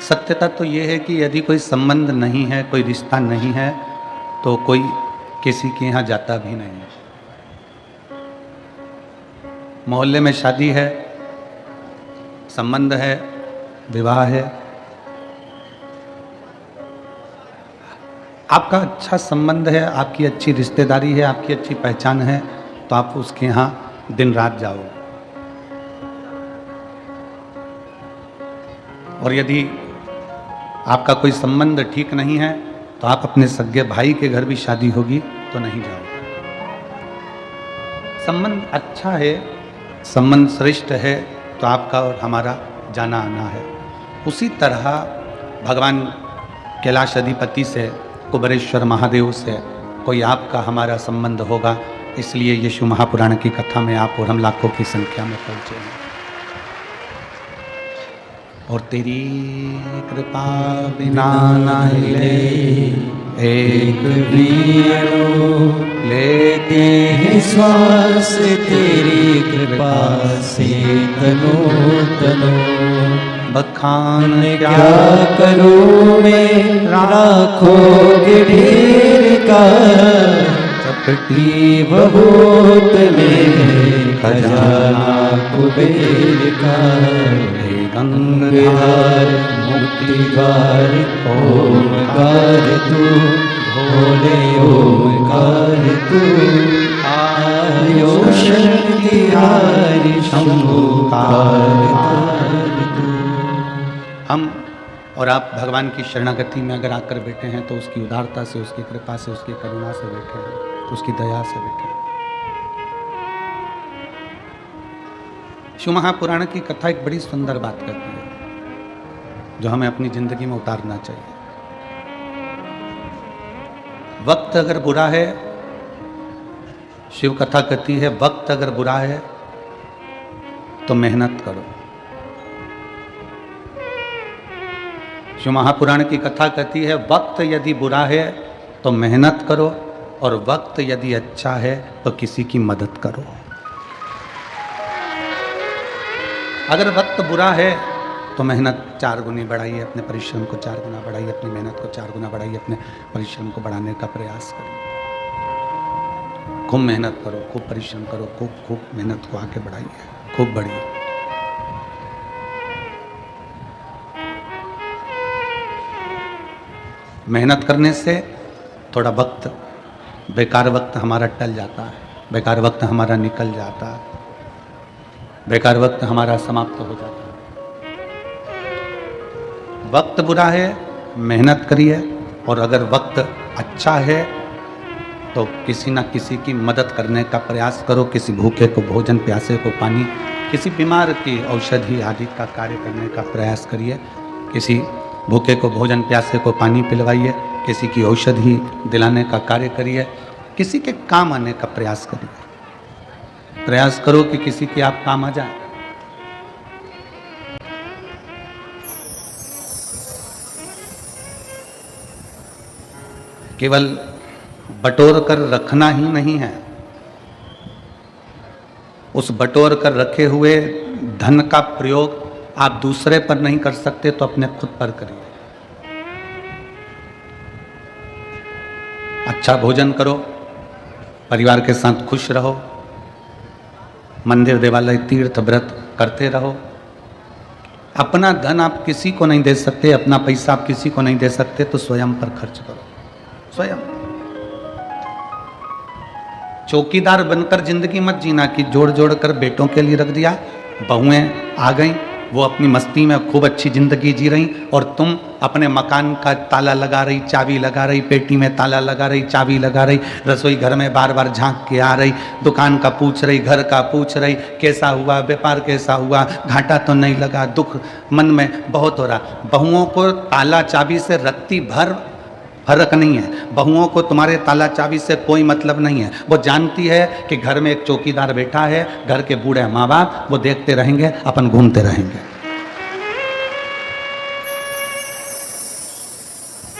सत्यता तो ये है कि यदि कोई संबंध नहीं है, कोई रिश्ता नहीं है, तो कोई किसी के यहाँ जाता भी नहीं है। मोहल्ले में शादी है, संबंध है, विवाह है, आपका अच्छा संबंध है, आपकी अच्छी रिश्तेदारी है, आपकी अच्छी पहचान है, तो आप उसके यहाँ दिन रात जाओ। और यदि आपका कोई संबंध ठीक नहीं है, तो आप अपने सगे भाई के घर भी शादी होगी तो नहीं जाओ। संबंध अच्छा है, संबंध श्रेष्ठ है, तो आपका और हमारा जाना आना है। उसी तरह भगवान कैलाश अधिपति से, कुबेरेश्वर महादेव से कोई आपका हमारा संबंध होगा, इसलिए यीशु महापुराण की कथा में आप और हम लाखों की संख्या में पहुंचे हैं। और तेरी कृपा बिना न हिले एक भी अणु, लेते हैं श्वास तेरी कृपा से तनो तनो। बखान क्या करूं मैं, राखोगे ढेर का, चपटी बहुत में खजाना कुबेर का। गंगाधर मुक्तिगार ओमकार तू, भोले ओमकार तू, आयो शक्ति हारी शंभुकार तू। हम और आप भगवान की शरणागति में अगर आकर बैठे हैं तो उसकी उदारता से, उसकी कृपा से, उसकी करुणा से बैठे हैं, उसकी दया से बैठे हैं। शिव महापुराण की कथा एक बड़ी सुंदर बात करती है, जो हमें अपनी जिंदगी में उतारना चाहिए। वक्त अगर बुरा है, शिव कथा कहती है, वक्त अगर बुरा है तो मेहनत करो। शिव महापुराण की कथा कहती है, वक्त यदि बुरा है तो मेहनत करो, और वक्त यदि अच्छा है तो किसी की मदद करो। अगर वक्त बुरा है तो मेहनत 4 गुनी बढ़ाइए, अपने परिश्रम को 4 गुना बढ़ाइए, अपनी मेहनत को 4 गुना बढ़ाइए, अपने परिश्रम को बढ़ाने का प्रयास करिए। खूब मेहनत करो, खूब परिश्रम करो, खूब मेहनत को आगे बढ़ाइए, खूब बढ़िए। मेहनत करने से थोड़ा वक्त, बेकार वक्त हमारा टल जाता है, बेकार वक्त हमारा निकल जाता है, बेकार वक्त हमारा समाप्त हो जाता है। वक्त बुरा है, मेहनत करिए, और अगर वक्त अच्छा है तो किसी ना किसी की मदद करने का प्रयास करो। किसी भूखे को भोजन, प्यासे को पानी, किसी बीमार की औषधि आदि का कार्य करने का प्रयास करिए। किसी भूखे को भोजन, प्यासे को पानी पिलवाइए, किसी की औषधि दिलाने का कार्य करिए, किसी के काम आने का प्रयास करिए। प्रयास करो कि किसी के आप काम आ जाए। केवल बटोर कर रखना ही नहीं है, उस बटोर कर रखे हुए धन का प्रयोग आप दूसरे पर नहीं कर सकते तो अपने खुद पर करिए। अच्छा भोजन करो, परिवार के साथ खुश रहो, मंदिर देवालय तीर्थ व्रत करते रहो। अपना धन आप किसी को नहीं दे सकते, अपना पैसा आप किसी को नहीं दे सकते, तो स्वयं पर खर्च करो, स्वयं। चौकीदार बनकर जिंदगी मत जीना कि जोड़ जोड़ कर बेटों के लिए रख दिया, बहुएं आ गई, वो अपनी मस्ती में खूब अच्छी जिंदगी जी रही, और तुम अपने मकान का ताला लगा रही, चाबी लगा रही, पेटी में ताला लगा रही, चाबी लगा रही, रसोई घर में बार बार झांक के आ रही, दुकान का पूछ रही, घर का पूछ रही, कैसा हुआ, व्यापार कैसा हुआ, घाटा तो नहीं लगा, दुख मन में बहुत हो रहा। बहुओं को ताला चाबी से रत्ती भर फर्क नहीं है, बहुओं को तुम्हारे ताला चाबी से कोई मतलब नहीं है। वो जानती है कि घर में एक चौकीदार बैठा है, घर के बूढ़े माँ बाप वो देखते रहेंगे, अपन घूमते रहेंगे।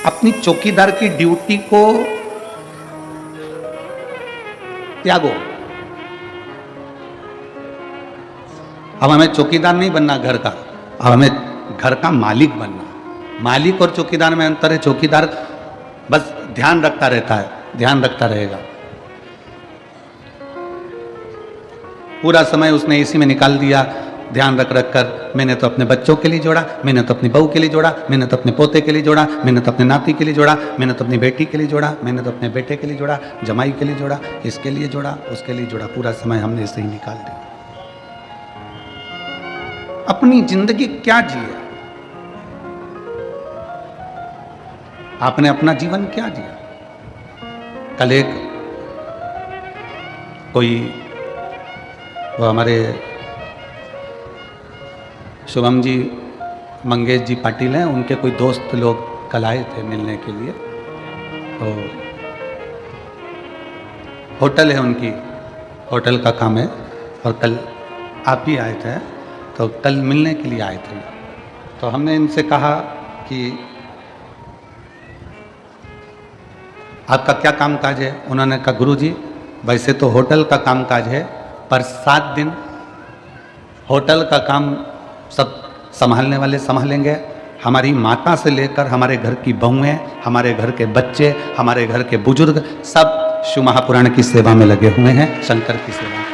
अपनी चौकीदार की ड्यूटी को त्यागो। अब हमें चौकीदार नहीं बनना घर का, अब हमें घर का मालिक बनना। मालिक और चौकीदार में अंतर है। चौकीदार बस ध्यान रखता रहता है, ध्यान रखता रहेगा। पूरा समय उसने इसी में निकाल दिया, ध्यान रख रख कर। मैंने तो अपने बच्चों के लिए जोड़ा, मैंने तो अपनी बहू के लिए जोड़ा, मैंने तो अपने पोते के लिए जोड़ा, मैंने तो अपने नाती के लिए जोड़ा, मैंने तो अपनी बेटी के लिए जोड़ा, मैंने तो अपने बेटे के लिए जोड़ा, जमाई के लिए जोड़ा, इसके लिए जोड़ा, उसके लिए जोड़ा। पूरा समय हमने इसे ही निकाल दिया। अपनी जिंदगी क्या जिए? आपने अपना जीवन क्या जिया? कल एक कोई, वो हमारे शुभम जी, मंगेश जी पाटिल हैं, उनके कोई दोस्त लोग कल आए थे मिलने के लिए। तो होटल है उनकी, होटल का काम है, और कल आप भी आए थे, तो कल मिलने के लिए आए थे। तो हमने इनसे कहा कि आपका क्या कामकाज है? उन्होंने कहा गुरुजी वैसे तो होटल का कामकाज है, पर 7 दिन होटल का काम सब संभालने वाले संभालेंगे। हमारी माता से लेकर हमारे घर की बहुएं, हमारे घर के बच्चे, हमारे घर के बुजुर्ग सब शिव महापुराण की सेवा में लगे हुए हैं, शंकर की सेवा में,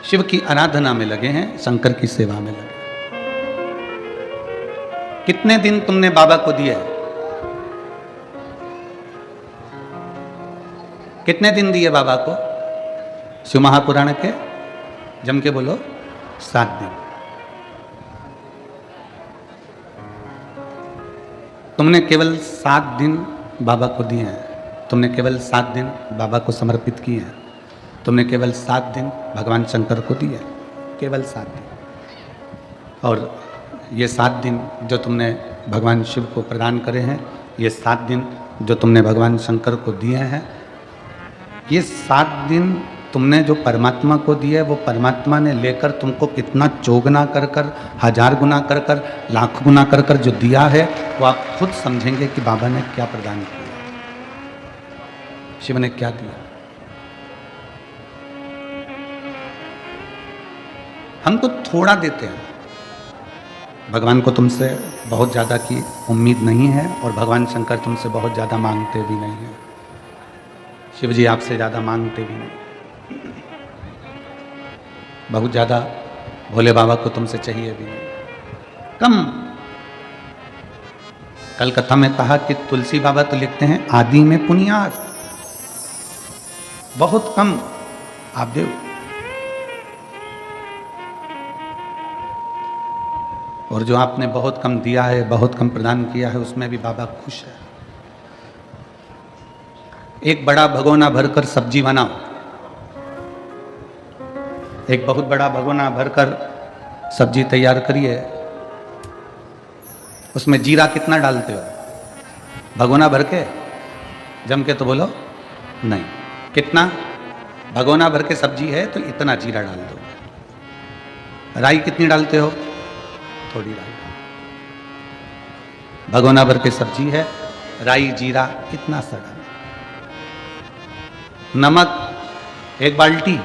शिव की आराधना में लगे हैं, शंकर की सेवा में लगे। कितने दिन तुमने बाबा को दिए? कितने दिन दिए बाबा को शिव महापुराण के? जम के बोलो, 7 दिन। तुमने केवल 7 दिन बाबा को दिए हैं, तुमने केवल 7 दिन बाबा को समर्पित किए हैं, तुमने केवल 7 दिन भगवान शंकर को दिए, केवल 7 दिन। और ये 7 दिन जो तुमने भगवान शिव को प्रदान करे हैं, ये 7 दिन जो तुमने भगवान शंकर को दिए हैं, ये 7 दिन तुमने जो परमात्मा को दिए, वो परमात्मा ने लेकर तुमको कितना चौगुना कर कर, 1000 गुना कर कर, लाख गुना कर कर जो दिया है, वो आप खुद समझेंगे कि बाबा ने क्या प्रदान किया, शिव ने क्या दिया। हम तो थोड़ा देते हैं, भगवान को तुमसे बहुत ज़्यादा की उम्मीद नहीं है, और भगवान शंकर तुमसे बहुत ज़्यादा मांगते भी नहीं हैं, शिव जी आपसे ज़्यादा मांगते भी नहीं, बहुत ज़्यादा भोले बाबा को तुमसे चाहिए भी नहीं, कम। कल कथा में कहा कि तुलसी बाबा तो लिखते हैं आदि में पुनियाद, बहुत कम आप दो। और जो आपने बहुत कम दिया है, बहुत कम प्रदान किया है, उसमें भी बाबा खुश है। एक बड़ा भगोना भरकर सब्जी बनाओ, एक बहुत बड़ा भगोना भरकर सब्जी तैयार करिए, उसमें जीरा कितना डालते हो? भगोना भर के, जम के तो बोलो नहीं, कितना? भगोना भर के सब्जी है तो इतना जीरा डाल दो। राई कितनी डालते हो? थोड़ी राई। भगोना भर के सब्जी है, राई जीरा इतना सा डाल। नमक 1 बाल्टी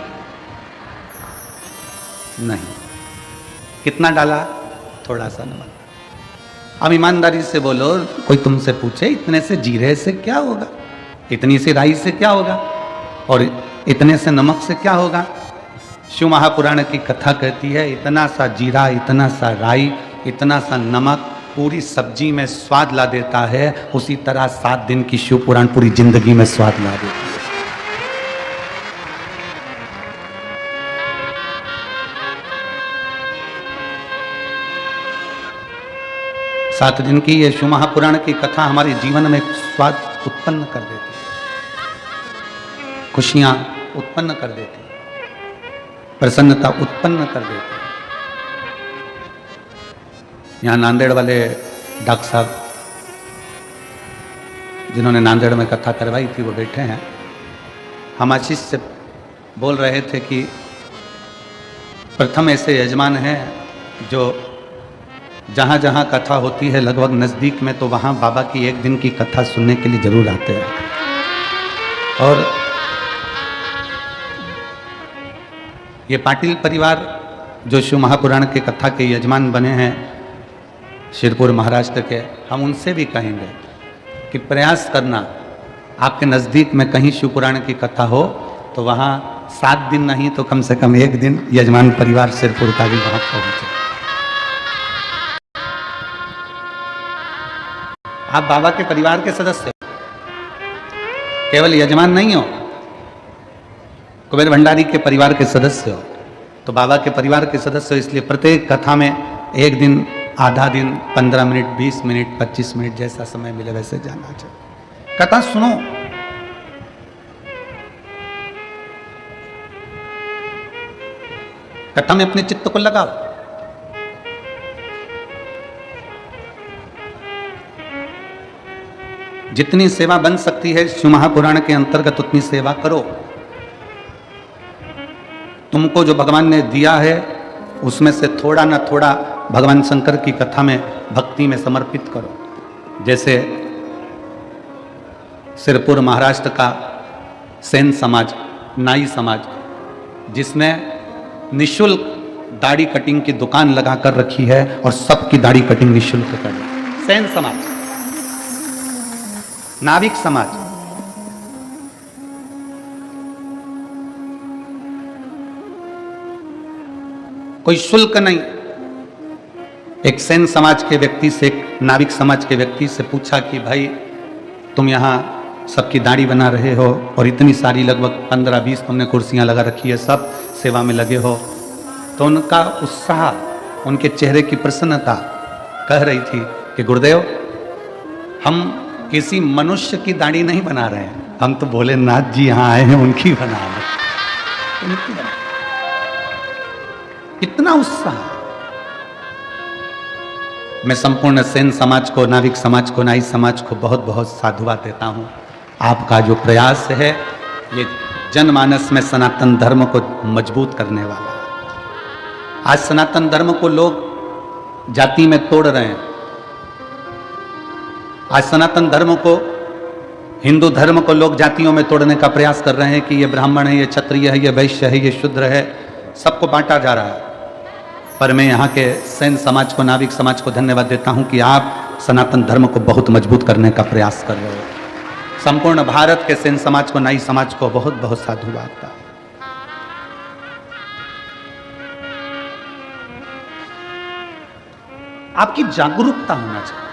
नहीं, कितना डाला? थोड़ा सा नमक। अब ईमानदारी से बोलो, कोई तुमसे पूछे इतने से जीरे से क्या होगा, इतनी सी राई से क्या होगा, और इतने से नमक से क्या होगा? शिव महापुराण की कथा कहती है इतना सा जीरा, इतना सा राई, इतना सा नमक पूरी सब्जी में स्वाद ला देता है। उसी तरह 7 दिन की शिव पुराण पूरी जिंदगी में स्वाद ला देती है। 7 दिन की ये शिव महापुराण की कथा हमारे जीवन में स्वाद उत्पन्न कर देती है, खुशियां उत्पन्न कर देती है, प्रसन्नता उत्पन्न कर देती है। यहाँ नांदेड़ वाले डॉक्टर साहब जिन्होंने नांदेड़ में कथा करवाई थी वो बैठे हैं। हम आशीष से बोल रहे थे कि प्रथम ऐसे यजमान हैं जो जहाँ जहाँ कथा होती है लगभग नज़दीक में, तो वहाँ बाबा की 1 दिन की कथा सुनने के लिए जरूर आते हैं। और ये पाटिल परिवार जो शिव महापुराण के कथा के यजमान बने हैं, शिरपुर महाराष्ट्र के, हम उनसे भी कहेंगे कि प्रयास करना, आपके नज़दीक में कहीं शिव पुराण की कथा हो तो वहाँ 7 दिन नहीं तो कम से कम 1 दिन यजमान परिवार शिरपुर का भी वहाँ पहुँचे। आप बाबा के परिवार के सदस्य हो, केवल यजमान नहीं हो, कुबेर भंडारी के परिवार के सदस्य हो, तो बाबा के परिवार के सदस्य हो। इसलिए प्रत्येक कथा में 1 दिन, आधा दिन, 15 मिनट, 20 मिनट, 25 मिनट, जैसा समय मिले वैसे जाना चाहिए। कथा सुनो, कथा में अपने चित्त को लगाओ। जितनी सेवा बन सकती है शिव महापुराण के अंतर्गत उतनी सेवा करो। तुमको जो भगवान ने दिया है उसमें से थोड़ा ना थोड़ा भगवान शंकर की कथा में, भक्ति में समर्पित करो। जैसे सिरपुर महाराष्ट्र का सेन समाज, नाई समाज, जिसने निशुल्क दाढ़ी कटिंग की दुकान लगाकर रखी है और सबकी दाढ़ी कटिंग निशुल्क कर, सेन समाज। नाविक समाज, कोई शुल्क नहीं। एक सेन समाज के व्यक्ति से, एक नाविक समाज के व्यक्ति से पूछा कि भाई तुम यहाँ सबकी दाढ़ी बना रहे हो और इतनी सारी लगभग 15-20 तुमने कुर्सियां लगा रखी है, सब सेवा में लगे हो, तो उनका उत्साह, उनके चेहरे की प्रसन्नता कह रही थी कि गुरुदेव, हम किसी मनुष्य की दाढ़ी नहीं बना रहे हैं, हम तो भोलेनाथ जी यहाँ आए हैं उनकी बना रहे हैं। कितना उत्साह। मैं संपूर्ण सेन समाज को, नाविक समाज को, नाई समाज को बहुत बहुत साधुवाद देता हूँ। आपका जो प्रयास है ये जनमानस में सनातन धर्म को मजबूत करने वाला है। आज सनातन धर्म को लोग जाति में तोड़ रहे हैं। आज सनातन धर्म को, हिंदू धर्म को लोग जातियों में तोड़ने का प्रयास कर रहे हैं कि ये ब्राह्मण है, ये क्षत्रिय है, ये वैश्य है, ये शूद्र है, सबको बांटा जा रहा है। पर मैं यहाँ के सेन समाज को, नाविक समाज को धन्यवाद देता हूँ कि आप सनातन धर्म को बहुत मजबूत करने का प्रयास कर रहे हो। संपूर्ण भारत के सेन समाज को, नाई समाज को बहुत बहुत साधुवाद का। आपकी जागरूकता होना चाहिए।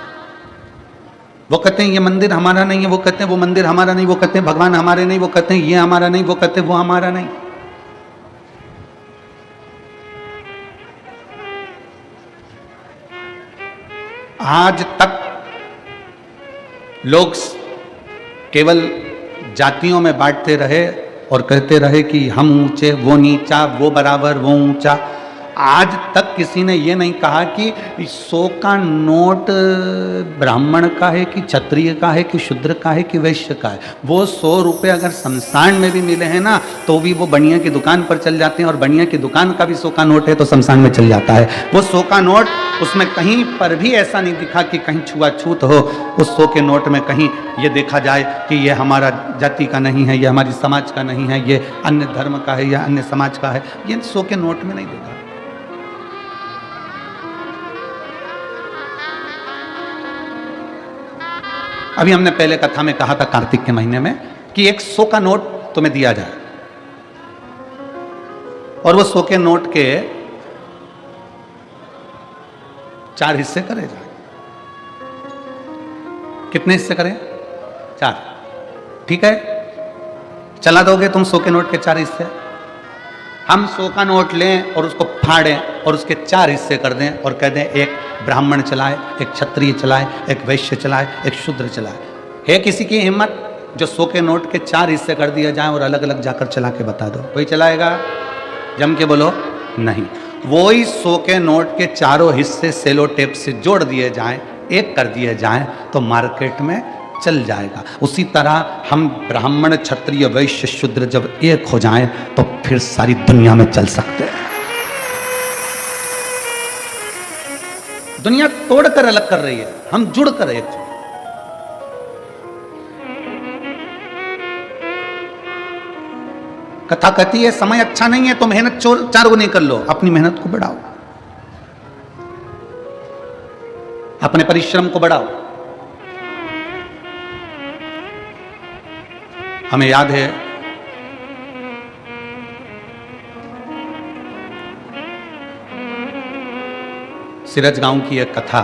वो कहते हैं ये मंदिर हमारा नहीं है, वो कहते हैं वो मंदिर हमारा नहीं, वो कहते हैं भगवान हमारे नहीं, वो कहते हैं ये हमारा नहीं, वो कहते हैं वो हमारा नहीं। आज तक लोग केवल जातियों में बांटते रहे और कहते रहे कि हम ऊंचे, वो नीचा, वो बराबर, वो ऊंचा। आज तक किसी ने ये नहीं कहा कि 100 का नोट ब्राह्मण का है कि क्षत्रिय का है कि शूद्र का है कि वैश्य का है। वो 100 रुपये अगर शमशान में भी मिले हैं ना, तो भी वो बनिया की दुकान पर चल जाते हैं, और बनिया की दुकान का भी 100 का नोट है तो शमशान में चल जाता है। वो 100 का नोट, उसमें कहीं पर भी ऐसा नहीं दिखा कि कहीं छुआछूत हो। उस 100 के नोट में कहीं ये देखा जाए कि ये हमारा जाति का नहीं है, ये हमारी समाज का नहीं है, ये अन्य धर्म का है या अन्य समाज का है, ये 100 के नोट में नहीं देखा। अभी हमने पहले कथा में कहा था कार्तिक के महीने में कि एक 100 का नोट तुम्हें दिया जाए, और वो 100 के नोट के 4 हिस्से करे जाए। कितने हिस्से करें? 4। ठीक है, चला दोगे तुम 100 के नोट के 4 हिस्से? हम 100 का नोट लें और उसको फाड़ें और उसके 4 हिस्से कर दें और कह दें एक ब्राह्मण चलाए, एक क्षत्रिय चलाए, एक वैश्य चलाए, एक शूद्र चलाए। है किसी की हिम्मत जो 100 के नोट के 4 हिस्से कर दिया जाए और अलग अलग जाकर चला के बता दो? कोई चलाएगा? जम के बोलो नहीं। वही 100 के नोट के 4 हिस्से सेलो टेप से जोड़ दिए जाएं, एक कर दिए जाएं, तो मार्केट में चल जाएगा। उसी तरह हम ब्राह्मण, क्षत्रिय, वैश्य, शूद्र जब एक हो जाएं तो फिर सारी दुनिया में चल सकते हैं। दुनिया तोड़कर अलग कर रही है, हम जुड़कर एक। कथा कहती है समय अच्छा नहीं है तो मेहनत 4 गुनी कर लो, अपनी मेहनत को बढ़ाओ। अपने परिश्रम को बढ़ाओ। हमें याद है सिरज गांव की एक कथा,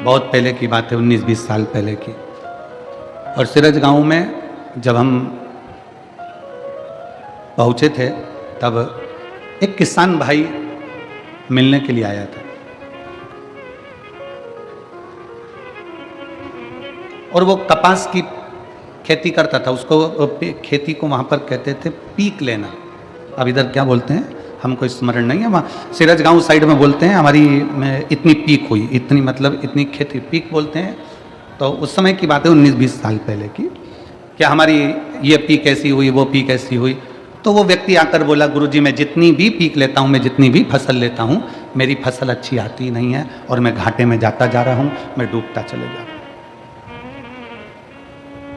बहुत पहले की बात है, 19-20 साल पहले की। और सिरज गांव में जब हम पहुंचे थे तब एक किसान भाई मिलने के लिए आया था और वो कपास की खेती करता था। उसको खेती को वहां पर कहते थे पीक लेना। अब इधर क्या बोलते हैं हमको स्मरण नहीं है, वहाँ सिरज गांव साइड में बोलते हैं हमारी में इतनी पीक हुई, इतनी मतलब इतनी खेती पीक बोलते हैं। तो उस समय की बात है 19-20 साल पहले की, क्या हमारी ये पीक ऐसी हुई, वो पीक ऐसी हुई। तो वो व्यक्ति आकर बोला, गुरुजी मैं जितनी भी पीक लेता हूँ, मैं जितनी भी फसल लेता हूँ, मेरी फसल अच्छी आती नहीं है और मैं घाटे में जाता जा रहा हूँ, मैं डूबता चले जा रहा हूँ,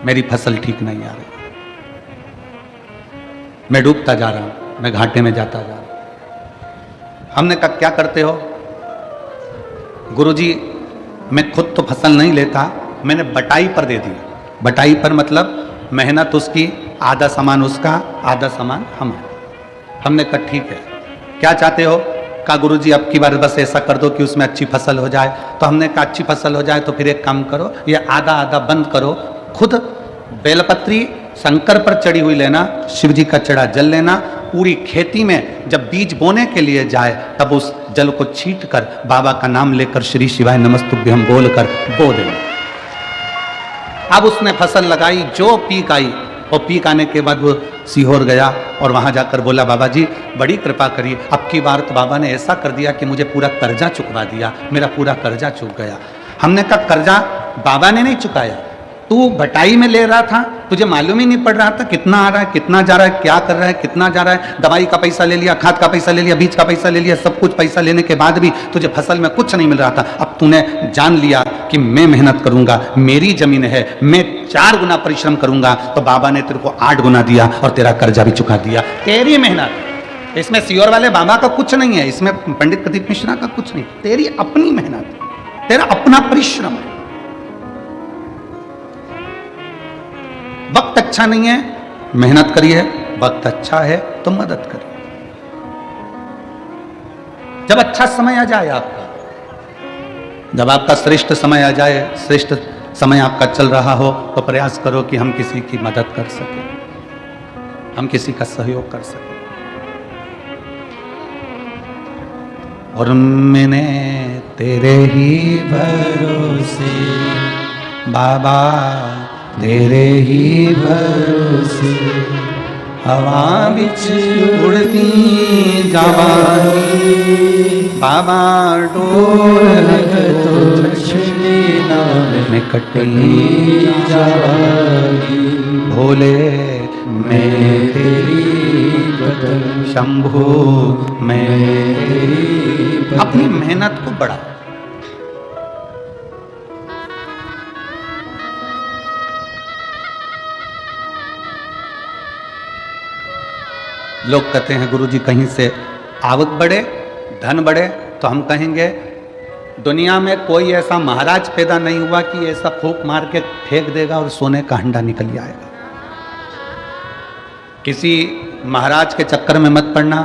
मेरी फसल ठीक नहीं आ रही, मैं डूबता जा रहा हूँ, मैं घाटे में जाता जा रहा हूँ। हमने कहा क्या करते हो? गुरुजी मैं खुद तो फसल नहीं लेता, मैंने बटाई पर दे दी। बटाई पर मतलब मेहनत उसकी, आधा सामान उसका, आधा सामान हमारा। हमने कहा ठीक है, क्या चाहते हो? कहा गुरुजी अब की बार बस ऐसा कर दो कि उसमें अच्छी फसल हो जाए। तो हमने कहा अच्छी फसल हो जाए तो फिर एक काम करो, ये आधा आधा बंद करो, खुद बेलपत्री शंकर पर चढ़ी हुई लेना, शिव जी का चढ़ा जल लेना, पूरी खेती में जब बीज बोने के लिए जाए तब उस जल को छीट कर बाबा का नाम लेकर श्री शिवाय नमस्तुभ्यम बोलकर बो देना। अब उसने फसल लगाई, जो पीक आई, और पीक आने के बाद वो सीहोर गया और वहां जाकर बोला बाबा जी बड़ी कृपा करिए, अब की बार तो बाबा ने ऐसा कर दिया कि मुझे पूरा कर्जा चुकवा दिया, मेरा पूरा कर्जा चुक गया। हमने कहा कर्जा बाबा ने नहीं चुकाया, तू बटाई में ले रहा था, तुझे मालूम ही नहीं पड़ रहा था कितना आ रहा है, कितना जा रहा है, क्या कर रहा है, कितना जा रहा है। दवाई का पैसा ले लिया, खाद का पैसा ले लिया, बीज का पैसा ले लिया, सब कुछ पैसा लेने के बाद भी तुझे फसल में कुछ नहीं मिल रहा था। अब तूने जान लिया कि मैं मेहनत करूंगा, मेरी जमीन है, मैं 4 गुना परिश्रम करूंगा, तो बाबा ने तेरे को 8 गुना दिया और तेरा कर्जा भी चुका दिया। तेरी मेहनत, इसमें सीहोर वाले बाबा का कुछ नहीं है, इसमें पंडित प्रदीप मिश्रा का कुछ नहीं, तेरी अपनी मेहनत, तेरा अपना परिश्रम है। वक्त अच्छा नहीं है, मेहनत करिए, वक्त अच्छा है तो मदद करिए। जब अच्छा समय आ जाए आपका, जब आपका श्रेष्ठ समय आ जाए, श्रेष्ठ समय आपका चल रहा हो, तो प्रयास करो कि हम किसी की मदद कर सके, हम किसी का सहयोग कर सके। और मैंने तेरे ही भरोसे बाबा, तेरे ही भरोसे हवा बिच उड़ती जावागी, बाबा डोर तो छीना में कटली जावागी, भोले मैं तेरी बदन शंभू, मैं तेरी अपनी मेहनत को बढ़ा। लोग कहते हैं गुरुजी कहीं से आवक बढ़े, धन बढ़े, तो हम कहेंगे दुनिया में कोई ऐसा महाराज पैदा नहीं हुआ कि ऐसा फूंक मार के फेंक देगा और सोने का हंडा निकल जाएगा। किसी महाराज के चक्कर में मत पड़ना,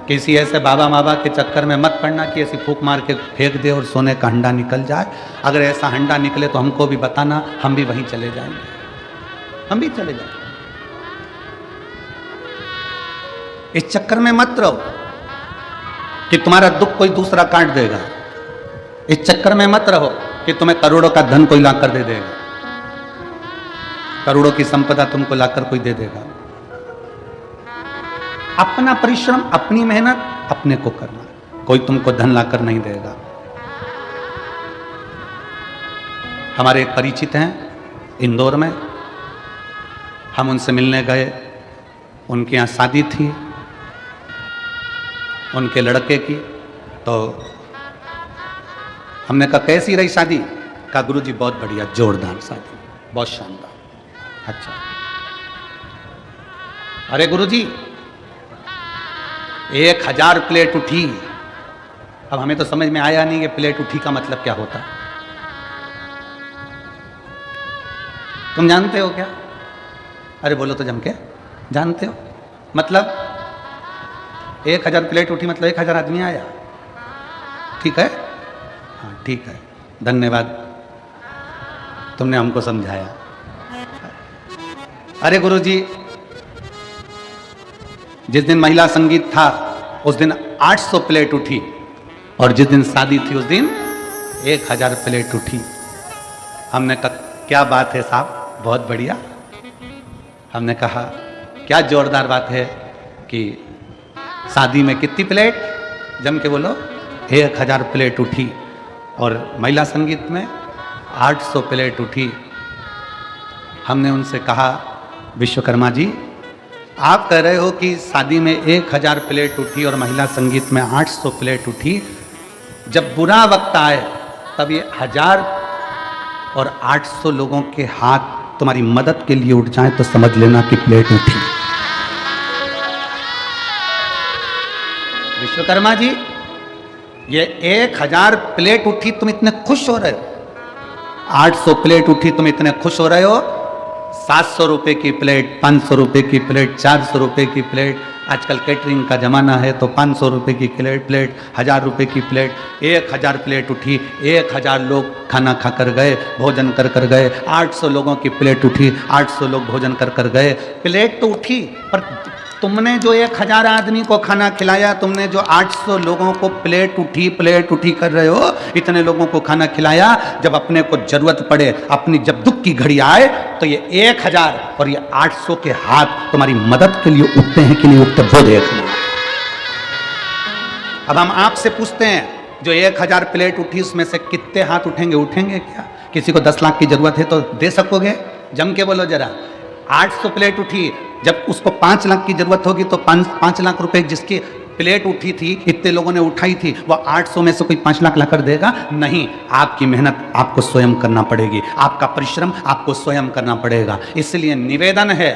किसी ऐसे बाबा माबा के चक्कर में मत पड़ना कि ऐसी फूंक मार के फेंक दे और सोने का हंडा निकल जाए। अगर ऐसा हंडा निकले तो हमको भी बताना, हम भी वहीं चले जाएंगे, हम भी चले जाएंगे। इस चक्कर में मत रहो कि तुम्हारा दुख कोई दूसरा काट देगा। इस चक्कर में मत रहो कि तुम्हें करोड़ों का धन कोई लाकर दे देगा, करोड़ों की संपदा तुमको लाकर कोई दे देगा। अपना परिश्रम, अपनी मेहनत अपने को करना, कोई तुमको धन लाकर नहीं देगा। हमारे एक परिचित हैं इंदौर में, हम उनसे मिलने गए, उनके यहाँ शादी थी उनके लड़के की। तो हमने कहा कैसी रही शादी? कहा गुरुजी बहुत बढ़िया, जोरदार शादी, बहुत शानदार। अच्छा, अरे गुरुजी 1000 प्लेट उठी, अब हमें तो समझ में आया नहीं कि प्लेट उठी का मतलब क्या होता। तुम जानते हो क्या? अरे बोलो तो जम के, जानते हो? मतलब 1000 प्लेट उठी मतलब 1000 आदमी आया। ठीक है? हाँ ठीक है, धन्यवाद, तुमने हमको समझाया। अरे गुरुजी, जिस दिन महिला संगीत था उस दिन 800 प्लेट उठी, और जिस दिन शादी थी उस दिन 1000 प्लेट उठी। हमने कहा क्या बात है साहब, बहुत बढ़िया। हमने कहा क्या जोरदार बात है कि शादी में कितनी प्लेट, जम के बोलो, 1000 प्लेट उठी, और महिला संगीत में 800 प्लेट उठी। हमने उनसे कहा विश्वकर्मा जी, आप कह रहे हो कि शादी में 1000 प्लेट उठी और महिला संगीत में 800 प्लेट उठी, जब बुरा वक्त आए तब ये 1000 और 800 लोगों के हाथ तुम्हारी मदद के लिए उठ जाएं तो समझ लेना कि प्लेट उठी। विश्वकर्मा जी, ये 1000 प्लेट उठी तुम इतने खुश हो रहे हो, 800 प्लेट उठी तुम इतने खुश हो रहे हो, 700 रुपए की प्लेट, 500 रुपए की प्लेट, 400 रुपए की प्लेट, आजकल कैटरिंग का जमाना है तो 500 रुपए की प्लेट, 1000 रुपए की प्लेट, 1000 प्लेट उठी, 1000 लोग खाना खा कर गए, भोजन कर कर गए, 800 लोगों की प्लेट उठी, 800 लोग भोजन कर कर गए। प्लेट तो उठी, पर तुमने जो 1000 आदमी को खाना खिलाया, तुमने जो 800 लोगों को प्लेट उठी कर रहे हो, इतने लोगों को खाना खिलाया, जब अपने को जरूरत पड़े, अपनी जब दुख की घड़ी आए, तो ये 1000 और ये 800 के हाथ तुम्हारी मदद के लिए उठते हैं कि नहीं उठते, वो देखना। अब हम आपसे पूछते हैं, जो 1000 प्लेट उठी उसमें से कितने हाथ उठेंगे? उठेंगे क्या? किसी को 10 लाख की जरूरत है तो दे सकोगे? जम के बोलो जरा। 800 प्लेट उठी, जब उसको 5 लाख की जरूरत होगी तो 5 लाख रुपए जिसकी प्लेट उठी थी, इतने लोगों ने उठाई थी, वह 800 में से कोई 5 लाख लाकर देगा? नहीं, आपकी मेहनत आपको स्वयं करना पड़ेगी, आपका परिश्रम आपको स्वयं करना पड़ेगा। इसलिए निवेदन है,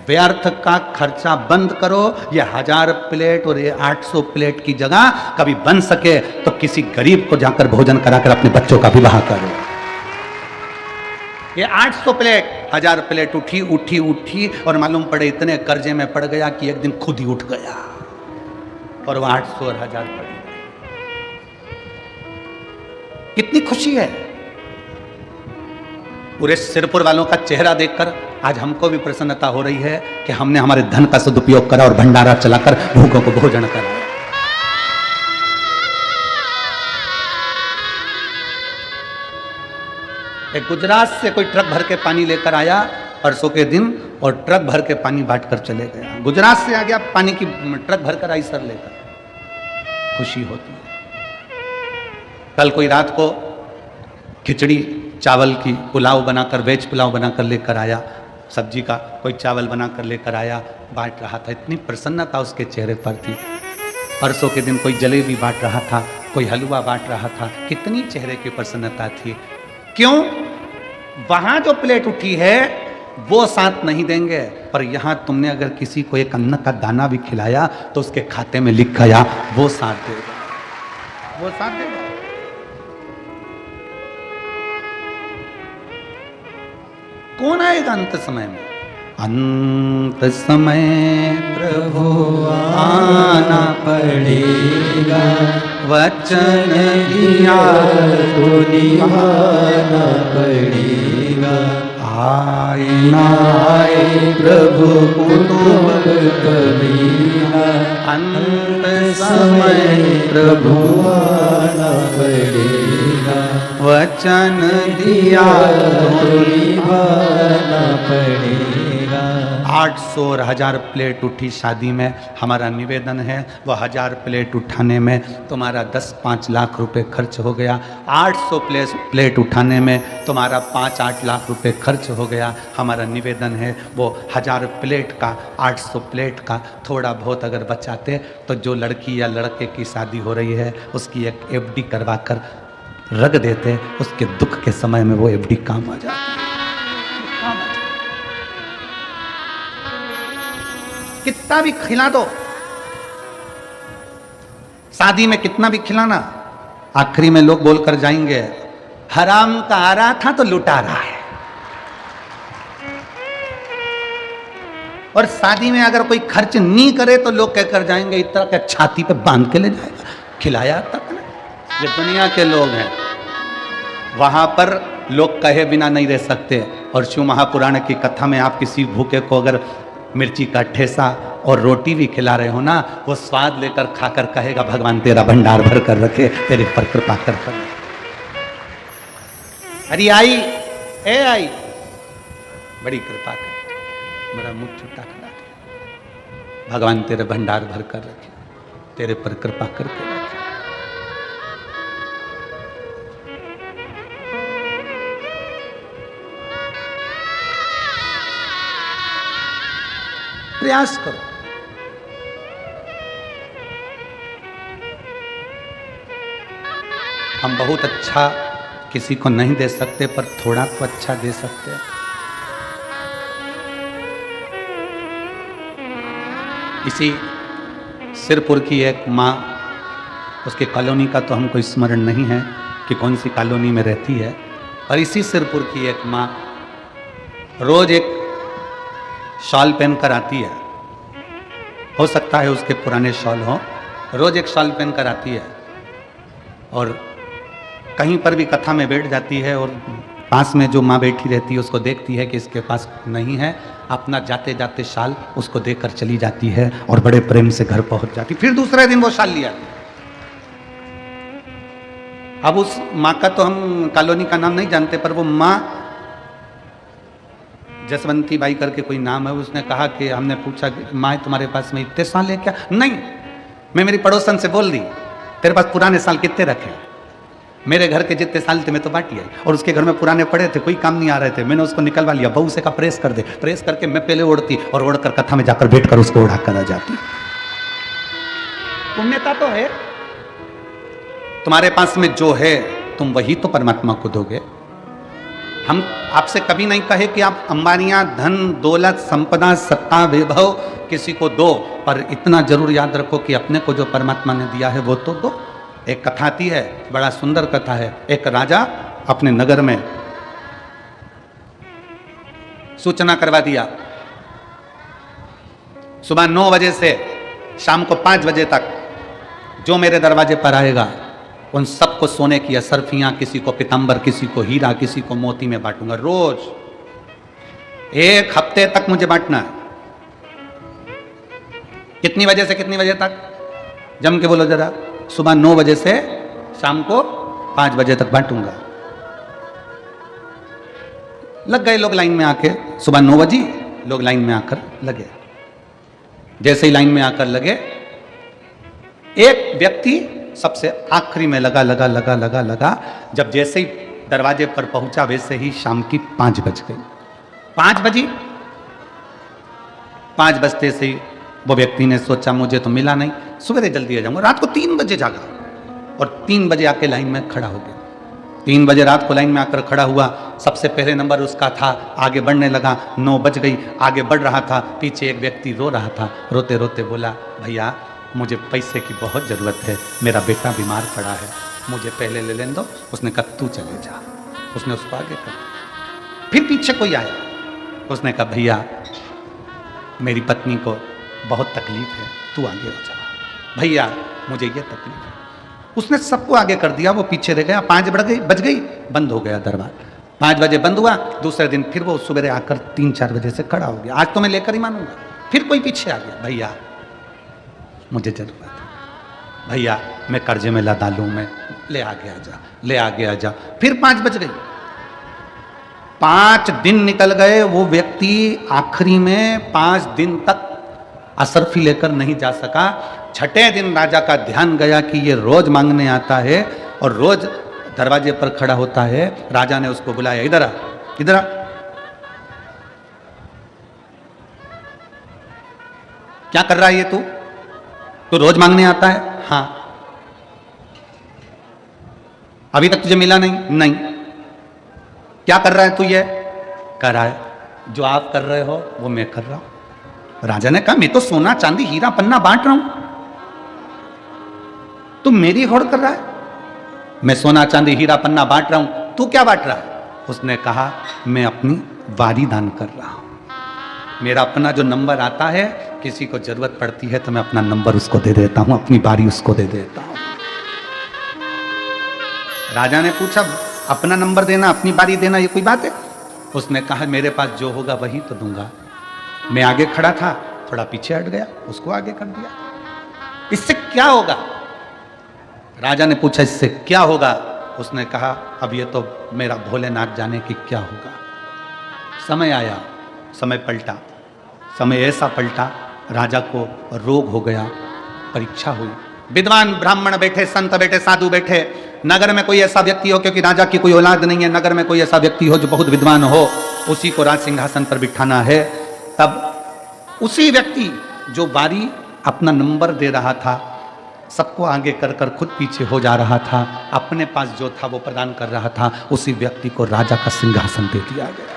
व्यर्थ का खर्चा बंद करो। ये 1000 प्लेट और ये 800 प्लेट की जगह कभी बन सके तो किसी गरीब को जाकर भोजन कराकर अपने बच्चों का विवाह करो। ये 800 प्लेट, 1000 प्लेट उठी और मालूम पड़े इतने कर्जे में पड़ गया कि एक दिन खुद ही उठ गया, और वह 800 और 1000 पड़ गए। कितनी खुशी है। पूरे सिरपुर वालों का चेहरा देखकर आज हमको भी प्रसन्नता हो रही है कि हमने हमारे धन का सदुपयोग करा और भंडारा चलाकर भूखों को भोजन कराया। एक गुजरात से कोई ट्रक भर के पानी लेकर आया परसों के दिन, और ट्रक भर के पानी बांट कर चले गया। गुजरात से आ गया पानी की ट्रक भरकर आई सर लेकर, खुशी होती है। कल कोई रात को खिचड़ी चावल की पुलाव बनाकर, वेज पुलाव बनाकर लेकर आया, सब्जी का कोई चावल बनाकर लेकर आया, बांट रहा था, इतनी प्रसन्नता उसके चेहरे पर थी। परसों के दिन कोई जलेबी बांट रहा था, कोई हलवा बांट रहा था, कितनी चेहरे की प्रसन्नता थी। क्यों? वहां जो प्लेट उठी है वो साथ नहीं देंगे, पर यहां तुमने अगर किसी को एक अन्न का दाना भी खिलाया तो उसके खाते में लिख गया, वो साथ देगा, वो साथ देगा। कौन आएगा अंत समय में? अंत समय प्रभु आना पड़ेगा, वचन दिया तो निभाना पड़ेगा। आए ना आए प्रभु कुटुंब कबीरा, अंत समय प्रभु आना पड़ेगा, वचन दिया तो निभाना पड़ेगा। 800 और 1000 प्लेट उठी शादी में, हमारा निवेदन है वह 1000 प्लेट उठाने में तुम्हारा 10-5 लाख रुपए खर्च हो गया, 800 प्लेट उठाने में तुम्हारा 5-8 लाख रुपए खर्च हो गया। हमारा निवेदन है वो 1000 प्लेट का, 800 प्लेट का थोड़ा बहुत अगर बचाते तो जो लड़की या लड़के की शादी हो रही है उसकी एक एफडी करवा कर रख देते, उसके दुख के समय में वो एफडी काम आ जाती। कितना भी खिला दो, शादी में कितना भी खिलाना, आखिरी में लोग बोलकर जाएंगे, हराम का आ रहा था तो लुटा रहा है। और शादी में अगर कोई खर्च नहीं करे तो लोग कहकर जाएंगे, इतना क्या छाती पे बांध के ले जाएगा, खिलाया तक ना। ये दुनिया के लोग हैं, वहां पर लोग कहे बिना नहीं रह सकते। और शिव महापुराण की कथा में आप किसी भूखे को अगर मिर्ची का ठेसा और रोटी भी खिला रहे हो ना, वो स्वाद लेकर खाकर कहेगा, भगवान तेरा भंडार भर कर रखे, तेरे पर कृपा कर। अरे आई, ए आई, बड़ी कृपा कर, मेरा मुंह छुट्टा खिला दिया, भगवान तेरे भंडार भर कर रखे, तेरे पर कृपा करके रखे। प्रयास करो। हम बहुत अच्छा किसी को नहीं दे सकते, पर थोड़ा तो अच्छा दे सकते हैं। इसी सिरपुर की एक माँ, उसके कॉलोनी का तो हमको स्मरण नहीं है कि कौन सी कॉलोनी में रहती है, और इसी सिरपुर की एक माँ रोज एक शॉल पहनकर आती है। हो सकता है उसके पुराने शॉल हो, रोज एक शॉल पहनकर आती है और कहीं पर भी कथा में बैठ जाती है, और पास में जो माँ बैठी रहती है उसको देखती है कि इसके पास नहीं है, अपना जाते जाते शाल उसको देकर चली जाती है और बड़े प्रेम से घर पहुंच जाती। फिर दूसरे दिन वो शाल लिया। अब उस माँ का तो हम कॉलोनी का नाम नहीं जानते, पर वो माँ जसवंती बाई करके कोई नाम है, उसने कहा कि हमने पूछा माँ तुम्हारे पास में इतने साल है क्या? नहीं, मैं मेरी पड़ोसन से बोल दी, तेरे पास पुराने साल कितने रखे? मेरे घर के जितने साल थे मैं तो बांट आई, और उसके घर में पुराने पड़े थे, कोई काम नहीं आ रहे थे, मैंने उसको निकलवा लिया। बहू से कहा प्रेस कर दे, प्रेस करके मैं पहले ओढ़ती और ओढ़कर कथा में जाकर बैठकर उसको ओढ़ा कर आ जाती। पुण्यता तो है, तुम्हारे पास में जो है तुम वही तो परमात्मा को दोगे। हम आपसे कभी नहीं कहे कि आप अंबानियां, धन दौलत, संपदा, सत्ता, वैभव किसी को दो, पर इतना जरूर याद रखो कि अपने को जो परमात्मा ने दिया है वो तो दो। एक कथा आती है, बड़ा सुंदर कथा है। एक राजा अपने नगर में सूचना करवा दिया, सुबह 9 बजे से शाम को 5 बजे तक जो मेरे दरवाजे पर आएगा उन सबको सोने की असरफियां, किसी को पीतांबर, किसी को हीरा, किसी को मोती में बांटूंगा। रोज 1 हफ्ते तक मुझे बांटना है। कितनी बजे से कितनी बजे तक? जम के बोलो जरा। सुबह 9 बजे से शाम को 5 बजे तक बांटूंगा। लग गए लोग लाइन में आके, सुबह 9 बजे लोग लाइन में आकर लगे। जैसे ही लाइन में आकर लगे, एक व्यक्ति सबसे आखिरी में लगा। जब जैसे ही दरवाजे पर पहुंचा वैसे ही शाम की 5 बज गई। 5 बजी, 5 बजते से ही वो व्यक्ति ने सोचा मुझे तो मिला नहीं, सवेरे जल्दी आ जाऊंगा। रात को 3 बजे जागा और 3 बजे आके लाइन में खड़ा हो गया। 3 बजे रात को लाइन में आकर खड़ा हुआ, सबसे पहले नंबर उसका था, आगे बढ़ने लगा। 9 बज गई, आगे बढ़ रहा था, पीछे एक व्यक्ति रो रहा था। रोते रोते बोला, भैया मुझे पैसे की बहुत ज़रूरत है, मेरा बेटा बीमार पड़ा है, मुझे पहले ले लेने दो। उसने कहा तू चले जा। उसने उसको आगे कर। फिर पीछे कोई आया, उसने कहा भैया मेरी पत्नी को बहुत तकलीफ है, तू आगे हो जा। भैया मुझे ये तकलीफ है। उसने सबको आगे कर दिया, वो पीछे रह गया। 5 बज गई, बंद हो गया दरबार। 5 बजे बंद हुआ। दूसरे दिन फिर वो सवेरे आकर 3-4 बजे से खड़ा हो गया। आज तो मैं लेकर ही मानूंगा। फिर कोई पीछे आ गया, भैया मुझे जरूरत है, भैया मैं कर्जे में लदा लूं, मैं ले आगे आ जा। फिर 5 बज गई। 5 दिन निकल गए। वो व्यक्ति आखिरी में 5 दिन तक असरफी लेकर नहीं जा सका। 6ठे दिन राजा का ध्यान गया कि ये रोज मांगने आता है और रोज दरवाजे पर खड़ा होता है। राजा ने उसको बुलाया, इधर आ। क्या कर रहा है ये तू रोज मांगने आता है? हाँ। अभी तक तुझे मिला नहीं? क्या कर रहा है तू? ये कर रहा है जो आप कर रहे हो वो मैं कर रहा हूं। राजा ने कहा मैं तो सोना चांदी हीरा पन्ना बांट रहा हूं, तुम मेरी होड़ कर रहा है। मैं सोना चांदी हीरा पन्ना बांट रहा हूं, तू क्या बांट रहा है? उसने कहा मैं अपनी वारी दान कर रहा हूं। मेरा अपना जो नंबर आता है, किसी को जरूरत पड़ती है तो मैं अपना नंबर उसको दे देता हूं, अपनी बारी उसको दे देता हूं। राजा ने पूछा, अपना नंबर देना, अपनी बारी देना, ये कोई बात है? उसने कहा मेरे पास जो होगा वही तो दूंगा। मैं आगे खड़ा था, थोड़ा पीछे हट गया, उसको आगे कर दिया। इससे क्या होगा? राजा ने पूछा इससे क्या होगा? उसने कहा अब ये तो मेरा भोलेनाथ जाने कि क्या होगा। समय आया, समय पलटा, समय ऐसा पलटा, राजा को रोग हो गया, परीक्षा हुई। विद्वान ब्राह्मण बैठे, संत बैठे, साधु बैठे, नगर में कोई ऐसा व्यक्ति हो, क्योंकि राजा की कोई औलाद नहीं है, नगर में कोई ऐसा व्यक्ति हो जो बहुत विद्वान हो, उसी को राज सिंहासन पर बिठाना है। तब उसी व्यक्ति जो बारी अपना नंबर दे रहा था, सबको आगे कर कर खुद पीछे हो जा रहा था, अपने पास जो था वो प्रदान कर रहा था, उसी व्यक्ति को राजा का सिंहासन दे दिया गया।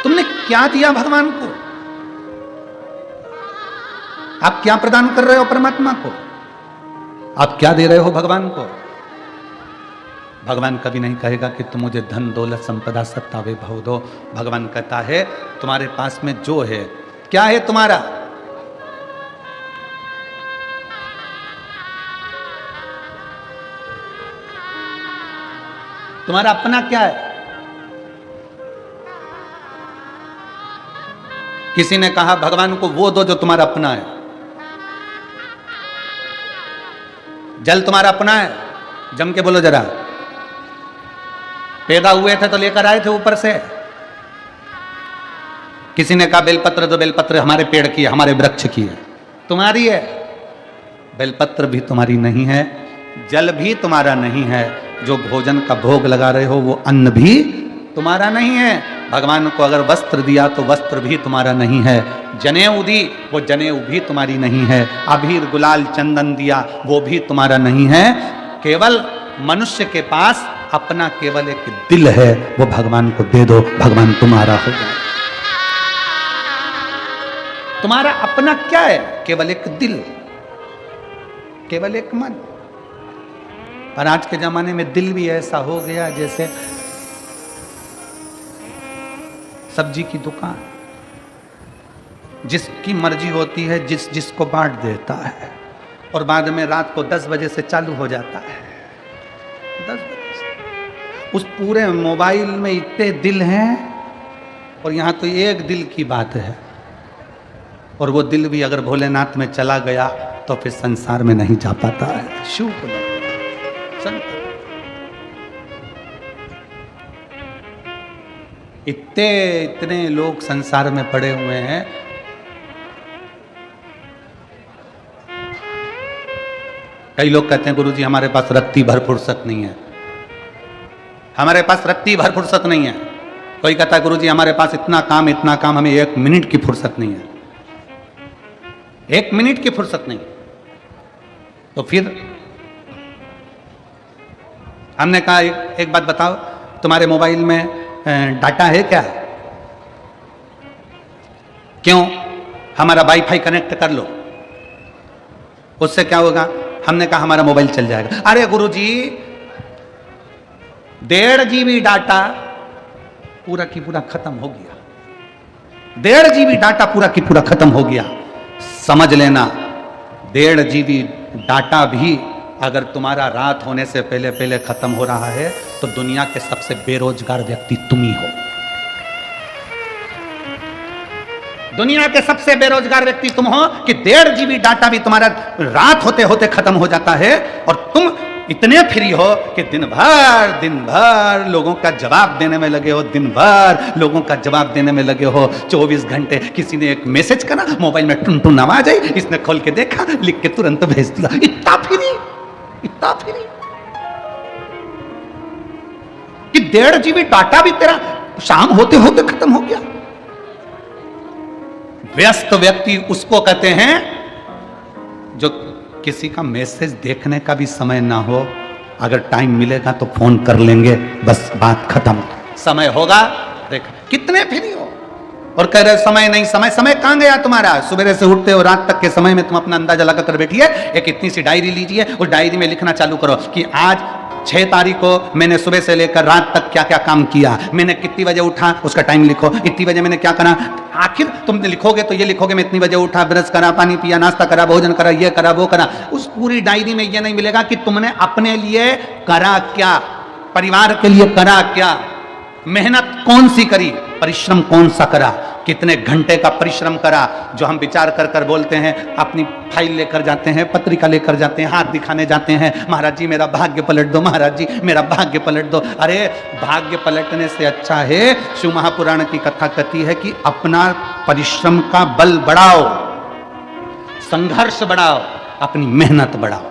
तुमने क्या दिया भगवान को? आप क्या प्रदान कर रहे हो परमात्मा को? आप क्या दे रहे हो भगवान को? भगवान कभी नहीं कहेगा कि तुम मुझे धन दौलत संपदा सत्ता वैभव दो। भगवान कहता है तुम्हारे पास में जो है, क्या है तुम्हारा? तुम्हारा अपना क्या है? किसी ने कहा भगवान को वो दो जो तुम्हारा अपना है। जल तुम्हारा अपना है? जम के बोलो जरा। पैदा हुए थे तो लेकर आए थे ऊपर से। किसी ने कहा बेलपत्र दो, बेलपत्र हमारे पेड़ की है, हमारे वृक्ष की है। तुम्हारी है? बेलपत्र भी तुम्हारी नहीं है, जल भी तुम्हारा नहीं है, जो भोजन का भोग लगा रहे हो वो अन्न भी तुम्हारा नहीं है। भगवान को अगर वस्त्र दिया तो वस्त्र भी तुम्हारा नहीं है, जनेऊ दी, वो जनेऊ भी तुम्हारी नहीं है, अबीर गुलाल चंदन दिया, वो भी तुम्हारा नहीं है। केवल मनुष्य के पास अपना केवल एक दिल है, वो भगवान को दे दो, भगवान तुम्हारा हो जाए। तुम्हारा अपना क्या है? केवल एक दिल, केवल एक मन। पर आज के जमाने में दिल भी ऐसा हो गया जैसे सब्जी की दुकान, जिसकी मर्जी होती है जिसको बांट देता है, और बाद में रात को 10 बजे से चालू हो जाता है। 10 बजे से उस पूरे मोबाइल में इतने दिल हैं, और यहाँ तो एक दिल की बात है, और वो दिल भी अगर भोलेनाथ में चला गया तो फिर संसार में नहीं जा पाता है। शिव को इतने लोग संसार में पड़े हुए हैं। कई लोग कहते हैं गुरुजी हमारे पास रत्ती भर फुर्सत नहीं है, हमारे पास रत्ती भर फुर्सत नहीं है। कोई कहता है गुरुजी हमारे पास इतना काम, हमें 1 मिनट की फुर्सत नहीं है, 1 मिनट की फुर्सत नहीं। तो फिर हमने कहा एक बात बताओ, तुम्हारे मोबाइल में डाटा है क्या? क्यों? हमारा वाईफाई कनेक्ट कर लो, उससे क्या होगा? हमने कहा हमारा मोबाइल चल जाएगा। अरे गुरुजी 1.5 GB डाटा पूरा की पूरा खत्म हो गया, 1.5 GB डाटा पूरा की पूरा खत्म हो गया। समझ लेना 1.5 GB डाटा भी अगर तुम्हारा रात होने से पहले पहले खत्म हो रहा है तो दुनिया के सबसे बेरोजगार व्यक्ति तुम ही हो। दुनिया के सबसे बेरोजगार व्यक्ति तुम हो कि 1.5 GB डाटा भी तुम्हारा रात होते होते खत्म हो जाता है, और तुम इतने फ्री हो कि दिन भर लोगों का जवाब देने में लगे हो, दिन भर लोगों का जवाब देने में लगे हो। 24 घंटे किसी ने एक मैसेज करा, मोबाइल में टुन टुन आवाज आई, इसने खोल के देखा, लिख के तुरंत भेज दिया। इतना फ्री कि 1.5 GB डाटा भी तेरा शाम होते होते खत्म हो गया। व्यस्त व्यक्ति उसको कहते हैं जो किसी का मैसेज देखने का भी समय ना हो, अगर टाइम मिलेगा तो फोन कर लेंगे, बस बात खत्म। समय होगा देख कितने फ्री हो। और कह रहे समय नहीं, समय समय कहां गया तुम्हारा? सुबह से उठते हो रात तक के समय में तुम अपना अंदाजा लगा कर बैठिए। एक इतनी सी डायरी लीजिए, उस डायरी में लिखना चालू करो कि आज 6 तारीख को मैंने सुबह से लेकर रात तक क्या क्या काम किया, मैंने कितनी बजे उठा उसका टाइम लिखो, इतनी बजे मैंने क्या करा। आखिर तुम लिखोगे तो ये लिखोगे मैं इतनी बजे उठा, ब्रश करा, पानी पिया, नाश्ता करा, भोजन करा, ये करा, वो करा। उस पूरी डायरी में ये नहीं मिलेगा कि तुमने अपने लिए करा क्या, परिवार के लिए करा क्या, मेहनत कौन सी करी, परिश्रम कौन सा करा, कितने घंटे का परिश्रम करा। जो हम विचार कर कर बोलते हैं, अपनी फाइल लेकर जाते हैं, पत्रिका लेकर जाते हैं, हाथ दिखाने जाते हैं, महाराज जी मेरा भाग्य पलट दो, महाराज जी मेरा भाग्य पलट दो। अरे भाग्य पलटने से अच्छा है, शिव महापुराण की कथा कहती है कि अपना परिश्रम का बल बढ़ाओ, संघर्ष बढ़ाओ, अपनी मेहनत बढ़ाओ।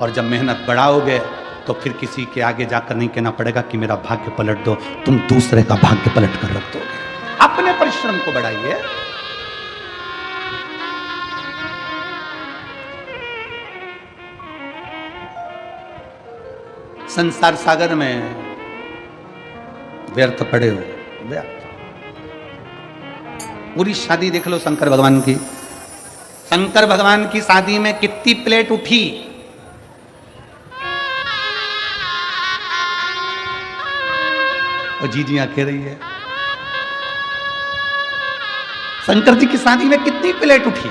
और जब मेहनत बढ़ाओगे तो फिर किसी के आगे जाकर नहीं कहना पड़ेगा कि मेरा भाग्य पलट दो, तुम दूसरे का भाग्य पलट कर रख दोगे। अपने परिश्रम को बढ़ाइए। संसार सागर में व्यर्थ पड़े हो, व्यर्थ। पूरी शादी देख लो शंकर भगवान की, शंकर भगवान की शादी में कितनी प्लेट उठी, और जीजियां कह रही है। शंकर जी की शादी में कितनी प्लेट उठी,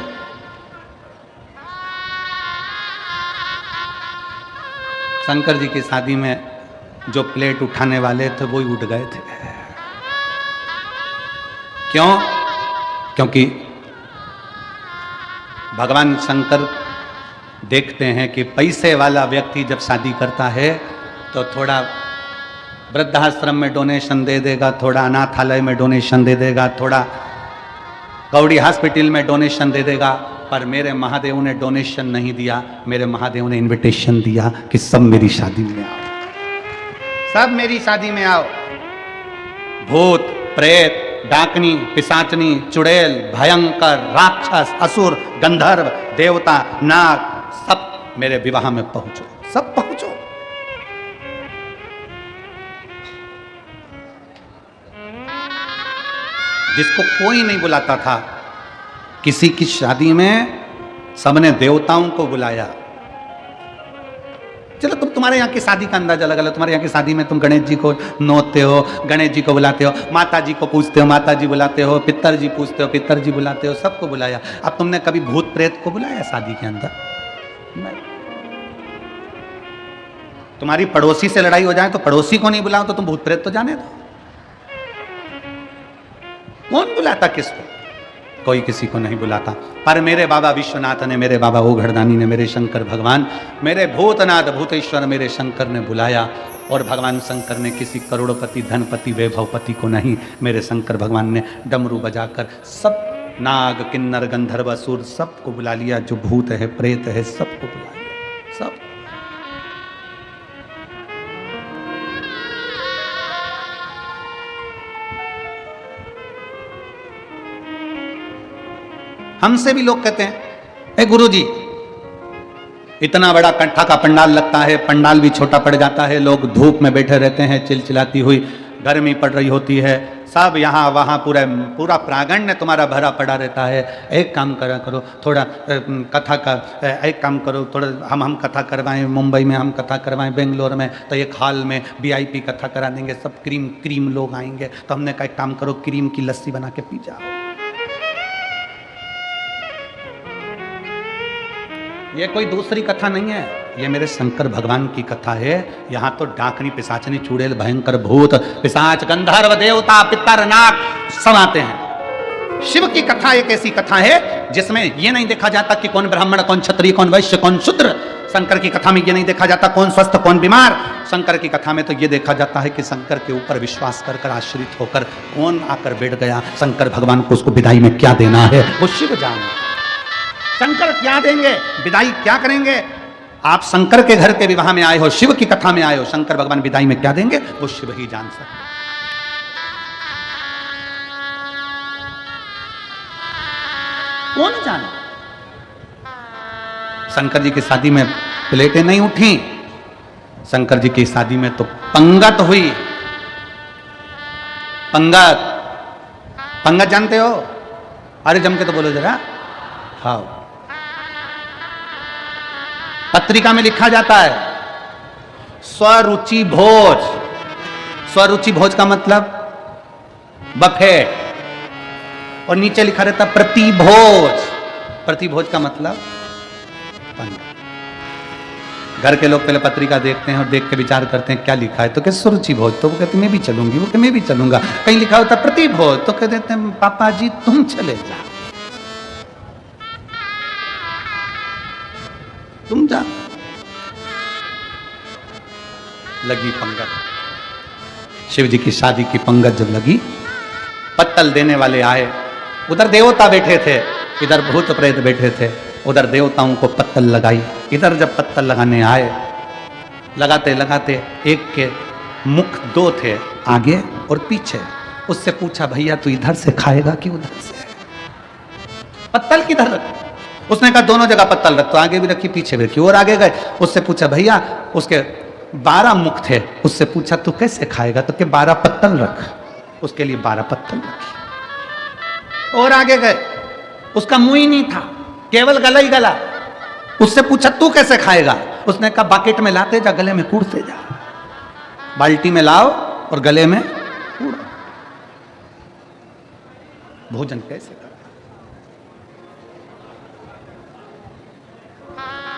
शंकर जी की शादी में जो प्लेट उठाने वाले थे वो ही उठ गए थे। क्यों? क्योंकि भगवान शंकर देखते हैं कि पैसे वाला व्यक्ति जब शादी करता है तो थोड़ा वृद्धाश्रम में डोनेशन दे देगा, थोड़ा अनाथालय में डोनेशन दे देगा, थोड़ा गौड़ी हॉस्पिटल में डोनेशन दे देगा। पर मेरे महादेव ने डोनेशन नहीं दिया, मेरे महादेव ने इनविटेशन दिया कि सब मेरी शादी में आओ, सब मेरी शादी में आओ। भूत, प्रेत, डाकनी, पिशाचनी, चुड़ैल, भयंकर, राक्षस, असुर, गंधर्व, देवता, नाग, सब मेरे विवाह में पहुंचो, सब पहुंचो। जिसको कोई नहीं बुलाता था, किसी की शादी में सबने देवताओं को बुलाया। चलो तुम्हारे यहाँ की शादी का अंदाजा लगा लो। तुम्हारे यहाँ की शादी में तुम गणेश जी को नोते हो, गणेश जी को बुलाते हो, माता जी को पूछते हो, माता जी बुलाते हो, पितर जी पूछते हो, पितर जी बुलाते हो, सबको बुलाया। अब तुमने कभी भूत प्रेत को बुलाया शादी के अंदर? नहीं। तुम्हारी पड़ोसी से लड़ाई हो जाए तो पड़ोसी को नहीं बुलाओ तो तुम भूत प्रेत तो जाने दो। कौन बुलाता किसको? कोई किसी को नहीं बुलाता। पर मेरे बाबा विश्वनाथ ने, मेरे बाबा ओघड़दानी ने, मेरे शंकर भगवान, मेरे भूतनाथ भूतेश्वर मेरे शंकर ने बुलाया। और भगवान शंकर ने किसी करोड़पति, धनपति, वैभवपति को नहीं, मेरे शंकर भगवान ने डमरू बजाकर सब नाग, किन्नर, गंधर्व, असुर सबको बुला लिया। जो भूत है, प्रेत है, सबको बुला लिया, सब। हमसे भी लोग कहते हैं, गुरुजी इतना बड़ा कंठा का पंडाल लगता है, पंडाल भी छोटा पड़ जाता है, लोग धूप में बैठे रहते हैं, चिलचिलाती हुई गर्मी पड़ रही होती है, सब यहाँ वहाँ पूरा प्रांगण तुम्हारा भरा पड़ा रहता है। एक काम करा करो, थोड़ा कथा का एक काम करो, थोड़ा हम कथा करवाएं, मुंबई में हम कथा करवाएं, बेंगलोर में तो एक हॉल में VIP कथा करा देंगे, सब क्रीम लोग आएंगे। तो हमने कहा एक काम करो, क्रीम की लस्सी बना के पी जाओ। ये कोई दूसरी कथा नहीं है, ये मेरे शंकर भगवान की कथा है। यहाँ तो डाकनी, पिशाचनी, चुड़ैल, भयंकर, भूत, पिशाच, गंधर्व, देवता, पितर, नाग सब आते हैं। शिव की कथा एक ऐसी कथा है जिसमें ये नहीं देखा जाता कि कौन ब्राह्मण, कौन क्षत्रिय, कौन वैश्य, कौन शूद्र। शंकर की कथा में ये नहीं देखा जाता कौन स्वस्थ कौन बीमार। शंकर की कथा में तो ये देखा जाता है कि शंकर के ऊपर विश्वास कर आश्रित होकर कौन आकर बैठ गया, शंकर भगवान को उसको विदाई में क्या देना है वो शिव जाने। शंकर क्या देंगे, विदाई क्या करेंगे। आप शंकर के घर के विवाह में आए हो, शिव की कथा में आए हो, शंकर भगवान विदाई में क्या देंगे वो शिव ही जान सकते। कौन जाने। शंकर जी की शादी में प्लेटें नहीं उठी, शंकर जी की शादी में तो पंगत हुई। पंगत पंगत जानते हो? अरे जम के तो बोलो जरा। हाँ, पत्रिका में लिखा जाता है स्वरुचि भोज। स्वरुचि भोज का मतलब बफेट, और नीचे लिखा रहता प्रतिभोज। प्रतिभोज का मतलब पंगत। घर के लोग पहले पत्रिका देखते हैं और देख के विचार करते हैं क्या लिखा है, तो कहते सुरुचि भोज, तो वो कहते मैं भी चलूंगी, वो कहते मैं भी चलूंगा। कहीं लिखा होता प्रतिभोज, तो कह देते हैं पापा जी तुम चले जाओ, तुम जा। लगी पंगत, शिव जी की शादी की पंगत जब लगी, पत्तल देने वाले आए। उधर देवता बैठे थे, इधर भूत प्रेत बैठे थे। उधर देवताओं को पत्तल लगाई, इधर जब पत्तल लगाने आए, लगाते लगाते एक के मुख दो थे, आगे और पीछे। उससे पूछा भैया तू इधर से खाएगा कि उधर से? पत्तल किधर रख? उसने कहा दोनों जगह पत्तल रख, तो आगे भी रखी पीछे भी रखी। और आगे गए, उससे पूछा भैया, उसके 12 मुख थे, उससे पूछा तू कैसे खाएगा? तो के 12 पत्तल रख, उसके लिए 12 पत्तल रखी। और आगे गए, उसका मुंह ही नहीं था, केवल गला ही गला। उससे पूछा तू कैसे खाएगा? उसने कहा बकेट में लाते जा, गले में कूड़ते जा। बाल्टी में लाओ और गले में कूड़ो। भोजन कैसे कर?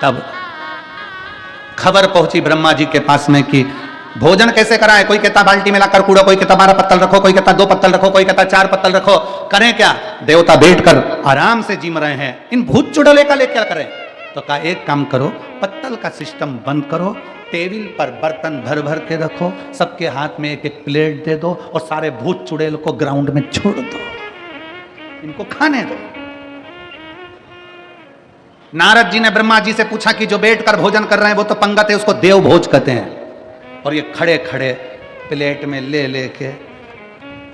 तब खबर पहुंची ब्रह्मा जी के पास में कि भोजन कैसे कराएं। कोई कहता बाल्टी में लाकर कूड़ो, कोई कहता 12 पत्तल रखो, कोई कहता 2 पत्तल रखो, कोई कहता 4 पत्तल रखो। करें क्या? देवता बैठकर आराम से जिम रहे हैं, इन भूत चुड़ैले का ले क्या करें? तो कहा एक काम करो, पत्तल का सिस्टम बंद करो, टेबल पर बर्तन भर भर के रखो, सबके हाथ में एक एक प्लेट दे दो और सारे भूत चुड़ैल को ग्राउंड में छोड़ दो, इनको खाने दो। नारद जी ने ब्रह्मा जी से पूछा कि जो बैठकर भोजन कर रहे हैं वो तो पंगत है, उसको देव भोज कहते हैं, और ये खड़े खड़े प्लेट में ले लेके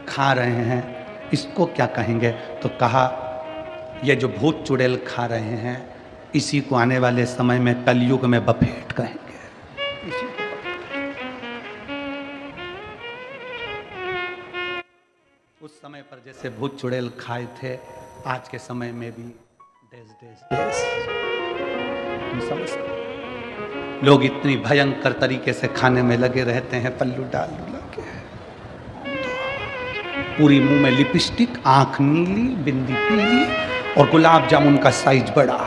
खा रहे हैं, इसको क्या कहेंगे? तो कहा ये जो भूत चुड़ैल खा रहे हैं, इसी को आने वाले समय में कलयुग में बफेट कहेंगे। उस समय पर जैसे भूत चुड़ैल खाए थे, आज के समय में भी लोग इतनी भयंकर तरीके से खाने में लगे रहते हैं, पल्लू डाल लगे, पूरी मुंह में लिपस्टिक, आंख नीली, बिंदी पीली, और गुलाब जामुन का साइज बड़ा।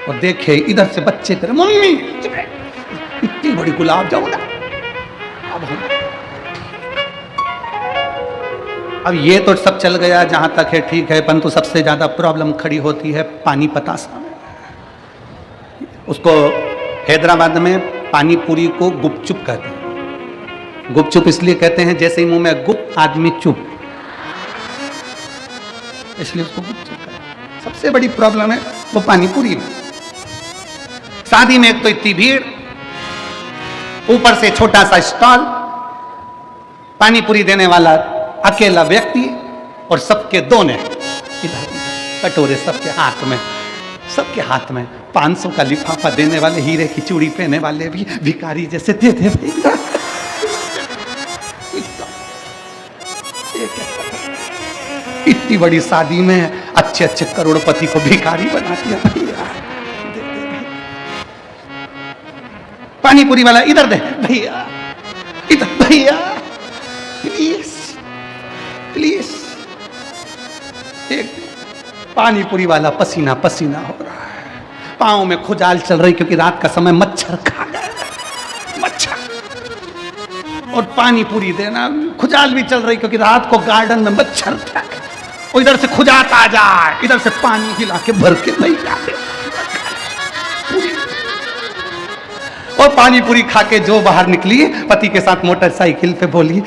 और देखे इधर से बच्चे करे मम्मी इतनी बड़ी गुलाब जामुन। अब ये तो सब चल गया जहां तक है, ठीक है, परंतु सबसे ज्यादा प्रॉब्लम खड़ी होती है पानी पतासा में। उसको हैदराबाद में पानी पूरी को गुपचुप कहते हैं। गुपचुप इसलिए कहते हैं जैसे ही मुंह में गुप आदमी चुप, इसलिए उसको गुपचुप कहते हैं। सबसे बड़ी प्रॉब्लम है वो पानी पूरी में। शादी में एक तो इतनी भीड़, ऊपर से छोटा सा स्टॉल, पानी पूरी देने वाला अकेला व्यक्ति, और सबके दोने इधर कटोरे, सबके हाथ में 500 का लिफाफा देने वाले, हीरे की चूड़ी पहने वाले भी भिखारी जैसे दे दे भैया। इतनी बड़ी शादी में अच्छे अच्छे करोड़पति को भिखारी बना दिया भैया। पानी पूरी वाला इधर दे भैया, इधर भैया, प्लीज प्लीज। एक पानी पूरी वाला पसीना पसीना हो रहा है, पांव में खुजाल चल रही क्योंकि रात का समय मच्छर खा गए, मच्छर। और पानी पूरी देना, खुजाल भी चल रही क्योंकि रात को गार्डन में मच्छर था। और इधर से खुजात आ जाए, इधर से पानी हिला के भर के नहीं जाते। और पानी पूरी खा के जो बाहर निकली, पति के साथ मोटरसाइकिल पे बोली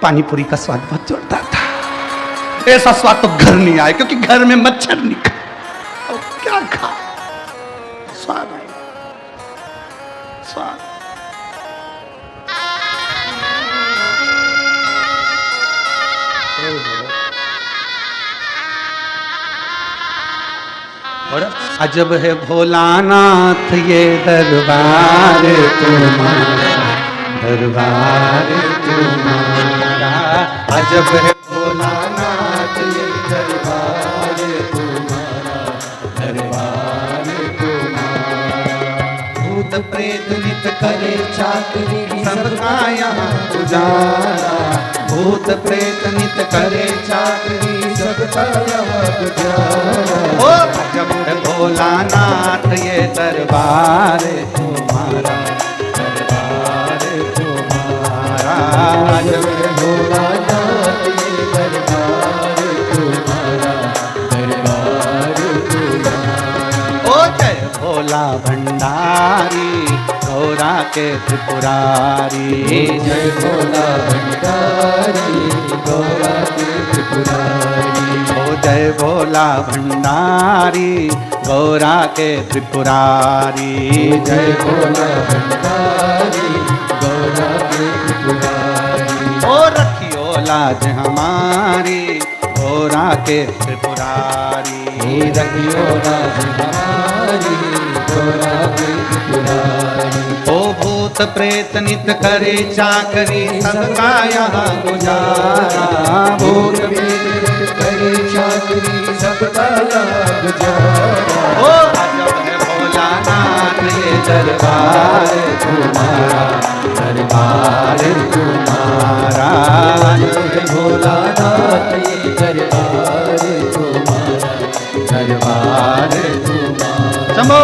पानी पूरी का स्वाद बहुत जोरदार था, ऐसा स्वाद तो घर नहीं आया क्योंकि घर में मच्छर नहीं खा। और क्या खा? स्वाद आया, स्वाद। और अजब है भोलानाथ ये दरबार तुम्हारा, दरबार तुम्हारा। अजब है भोलानाथ ये दरबार तुम्हारा, दरबार तुम्हारा। भूत प्रेत नित करे चाकरी सबका यहाँ गुजारा, भूत प्रेत नित करे चाकरी सबका यहाँ गुजारा। ओ अजब है भोलानाथ ये दरबार तुम्हारा, दरबार तुम्हारा। अजब है भोलानाथ ये दरबार तुम्हारा, दरबार तुम्हारा। ओ जय भोला भंडारी गौरा के त्रिपुरारी, जय भोला भंडारी गौरा के त्रिपुरारी। ओ जय भोला भंडारी गौरा के त्रिपुरारी, जय भोला भंडारी गौरा के त्रिपुरारी। ओ रखियो लाज हमारी गौरा के त्रिपुरारी, रखियो लाज हमारी गौरा के त्रिपुरारी। ओ भूत प्रेत नित करे चाकरी सबका यहाँ गुजारा, भूत प्रेत करे चाकरी सबका यहाँ गुजारा। ओ अजब है भोलानाथ ये दरबार तुम्हारा, दरबार तुम्हारा। अजब है भोलानाथ ये दरबार तुम्हारा, दरबार तुम्हारा। शंभो।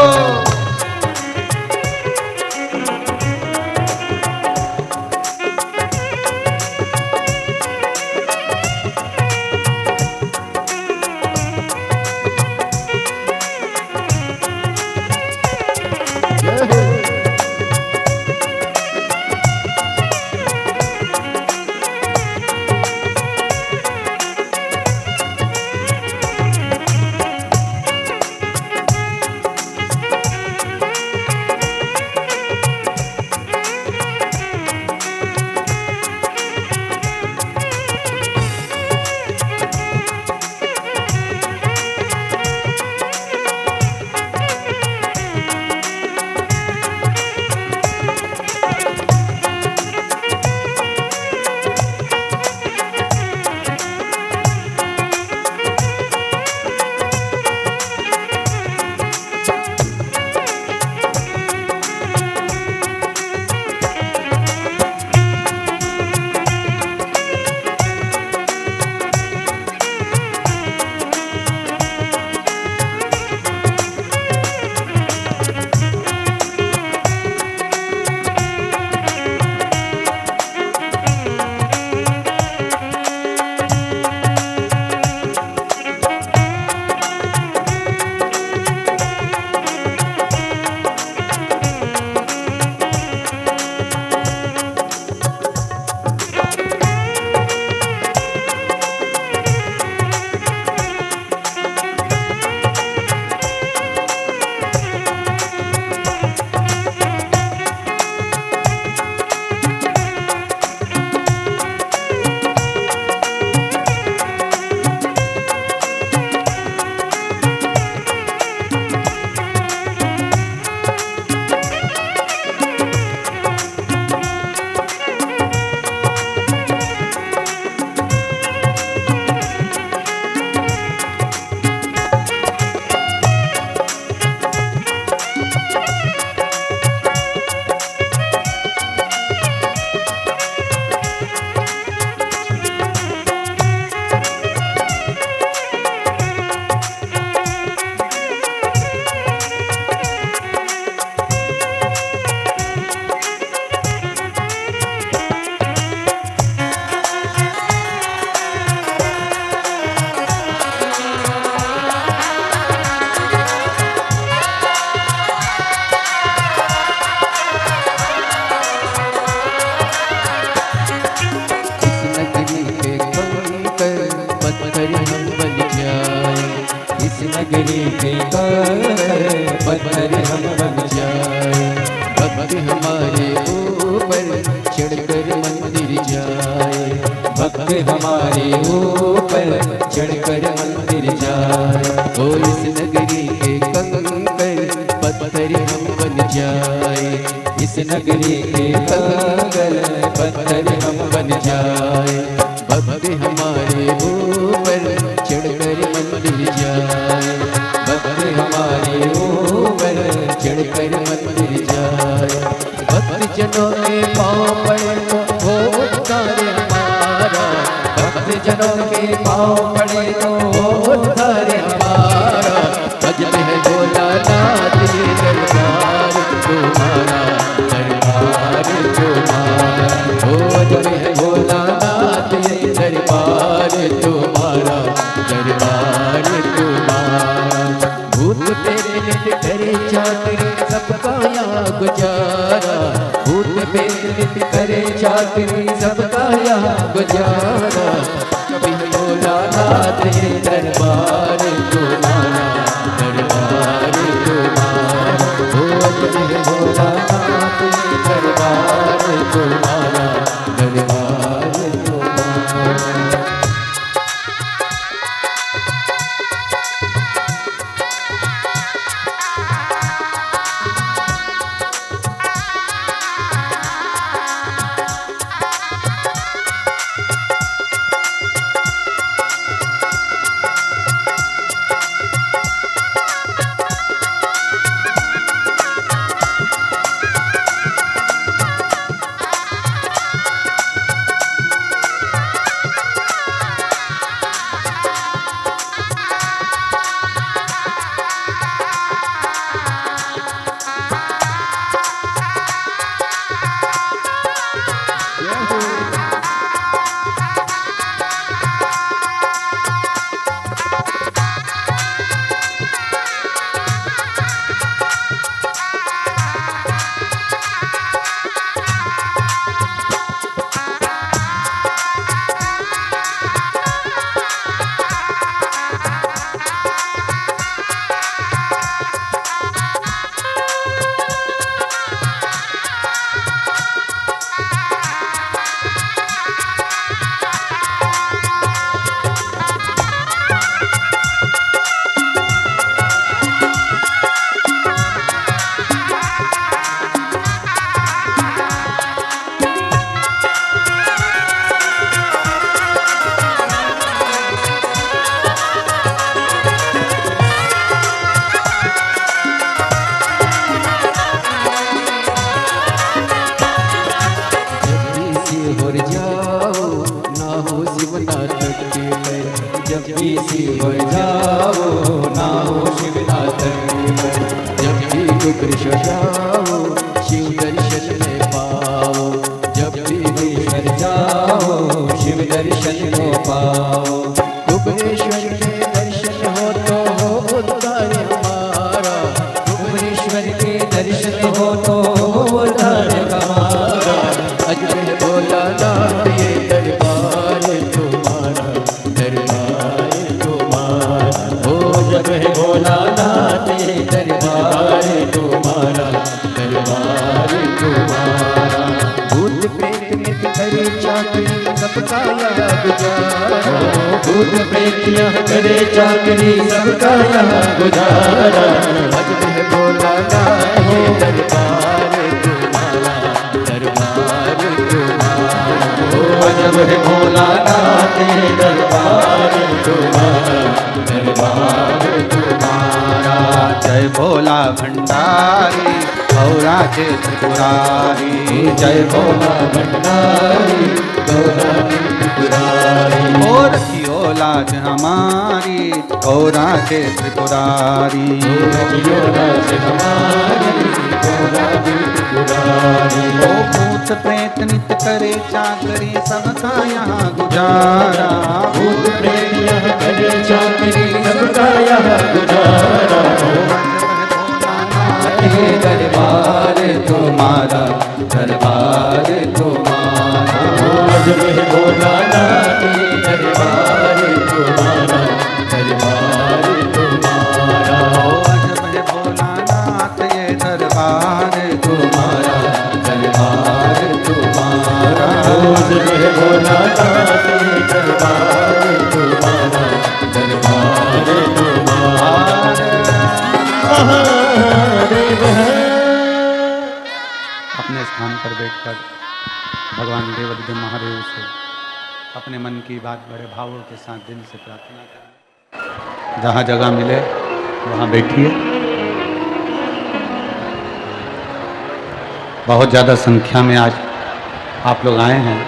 नगरी के पत्थर हम बन जाए, भक्त हमारे ऊपर चढ़कर मंदिर जाए, भक्त हमारे ऊपर चढ़कर मंदिर जाए। ओ इस नगरी के कंकर पत्थर हम बन जाए, इस इस नगरी के पागल पत्थर हम बन जाए, भक्त हमारे ऊपर चढ़कर मंदिर जाए, भक्त हमारे ऊपर चढ़कर मंदिर जाए। भक्त जनों के पाँव पड़े तो वो उद्धार हमारा, भक्त जनों के पाँव पड़े तो वो उद्धार हमारा। भजन है भोलानाथ ये दरबार तुम्हारा, दरबार तुम्हारा। ओ भजन है भोलानाथ ये दरबार तुम्हारा, दरबार तुम्हारा। भूत प्रेत करे चाकरी सबका यहाँ गुजारा, भूत प्रेत करे चाकरी सबका यहाँ गुजारा। कभी भोलानाथ ये दरबार तुम्हारा, दरबार तुम्हारा। ओ कभी भोलानाथ ये दरबार तुम्हारा, दरबार तुम्हारा। हो जाओ ना हो शिवनाथ जब भी दुख जाओ शिव दर्शन में पाओ जब भी दुख जाओ शिव दर्शन में पाओ भुवनेश्वर के दर्शन हो तो हो उद्धार हमारा भुवनेश्वर के दर्शन हो तो हो उद्धार हमारा अजमेर बोला ना ये दरबार तुम्हारा दरबार तुम्हारा हो जब है भोला नाथ ये दरबार तुम्हारा दरबार तुम्हारा भूत प्रेत नित करे चाकरी सबका यहाँ गुजारा भूत प्रेत यहाँ करे चाकरी सबका यहाँ गुजारा अजमेर बोला ना ये दरबार तुम्हारा दरबार तुम्हारा हो जब है भोला नाथ ये दरबार तुम्हारा दरबार तुम्हारा जय भोला भंडारी गौराजे त्रिपुरारी जय भोला भंडारी गौराजी त्रिपुरारी और कियो लाज हमारी गौराजे त्रिपुरारी राज हमारी गौराजी त्रिपुरारी ओ भूत प्रेत नित करे चाकरी सबका यहाँ गुजारा भूत प्रेत यहाँ करे चाकरी सबका यहाँ गुजारा ये दरबार तुम्हारा दरबार तुम्हारा अजमेर भोला नाथ ये दरबार तुम्हारा दरबार तुम्हारा अजमेर भोलानाथ ये दरबार तुम्हारा दरबार तुम्हारा अजमेर भोला नाथ ये दरबार तुम्हारा दरबार तुम्हारा अपने बैठकर भगवान देवादिदेव महादेव से अपने मन की बात बड़े भावों के साथ दिल से प्रार्थना करें। जहाँ जगह मिले वहाँ बैठिए। बहुत ज़्यादा संख्या में आज आप लोग आए हैं।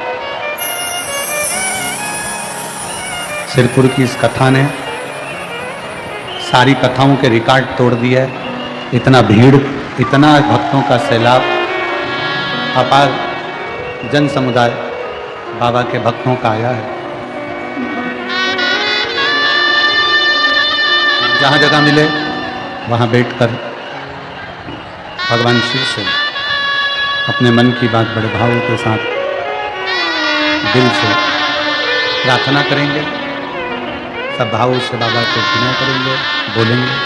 सिरपुर की इस कथा ने सारी कथाओं के रिकॉर्ड तोड़ दिया है। इतना भीड़, इतना भक्तों का सैलाब, अपार जन समुदाय बाबा के भक्तों का आया है। जहाँ जगह मिले वहाँ बैठकर भगवान शिव से अपने मन की बात बड़े भावों के साथ दिल से प्रार्थना करेंगे। सब भावों से बाबा को विनय करेंगे, बोलेंगे।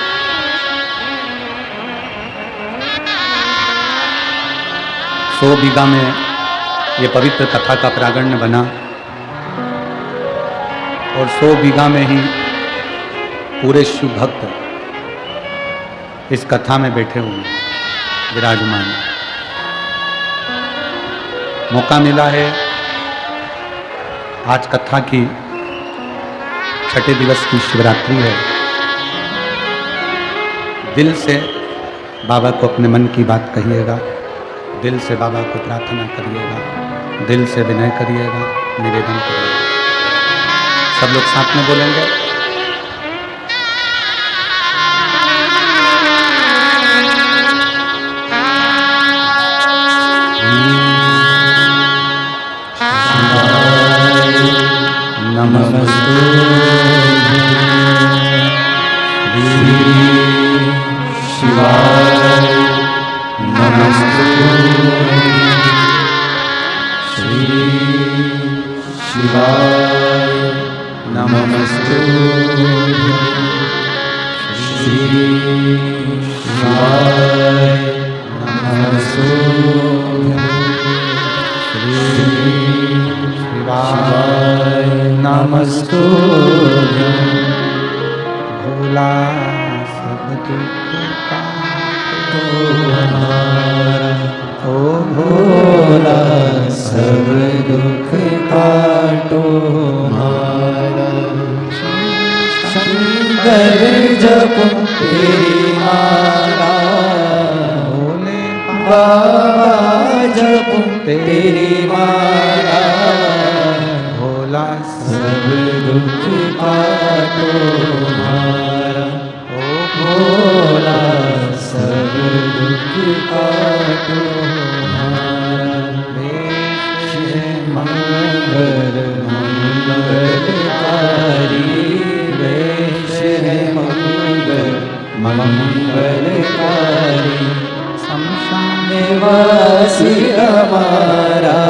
सौ बीघा में ये पवित्र कथा का प्रांगण बना और 100 बीघा में ही पूरे शिव भक्त इस कथा में बैठे हुए हैं, विराजमान। मौका मिला है आज कथा की छठे दिवस की शिवरात्रि है। दिल से बाबा को अपने मन की बात कहिएगा, दिल से बाबा को प्रार्थना करिएगा, दिल से विनय करिएगा, निवेदन करिएगा। सब लोग साथ में बोलेंगे। नमस्ते शिवाय, नमस्ते श्री शिवाय, नमस्ते श्री शिवाय, नमस्ते श्री शिवाय, नमस्ते भोला सब दुख काटो हमारा, ओ भोला सब दुख काटो हमारा। शंकर जप तेरी माला, भोले बाबा जप तेरी माला, भोला सब दुख काटो हमारा, ओ भोला सब दुख काटो हमारा। वेश मंगल मंगलकारी, वेश मंगल मंगलकारी, शमशान निवासी हमारा,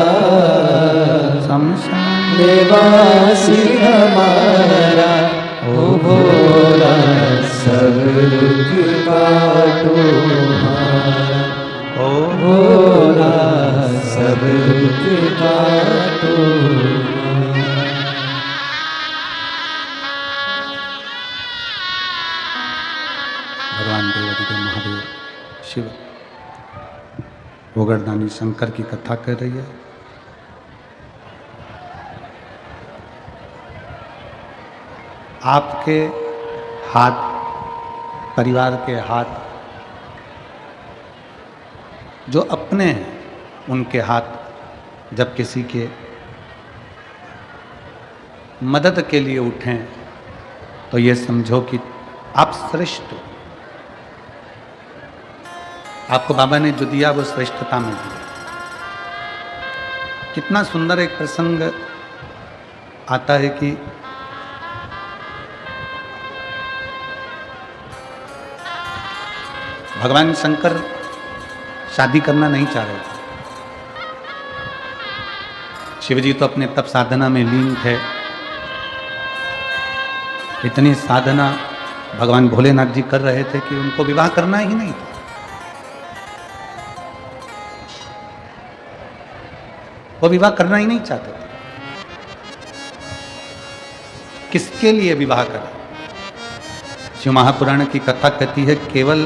शमशान निवासी हमारा, ओ भोला सब दुख काटो हमारा, ओ भोला सब दुख काटो हमारा। भगवान देवादिदेव महादेव शिव गोगरदानी शंकर की कथा कर रही है। आपके हाथ, परिवार के हाथ जो अपने हैं, उनके हाथ जब किसी के मदद के लिए उठें तो ये समझो कि आप श्रेष्ठ हो। आपको बाबा ने जो दिया वो श्रेष्ठता में दिया। कितना सुंदर एक प्रसंग आता है कि भगवान शंकर शादी करना नहीं चाह रहे थे। शिवजी तो अपने तप साधना में लीन थे। इतनी साधना भगवान भोलेनाथ जी कर रहे थे कि उनको विवाह करना ही नहीं था। वो विवाह करना ही नहीं चाहते थे। किसके लिए विवाह करें? शिव महापुराण की कथा कहती है केवल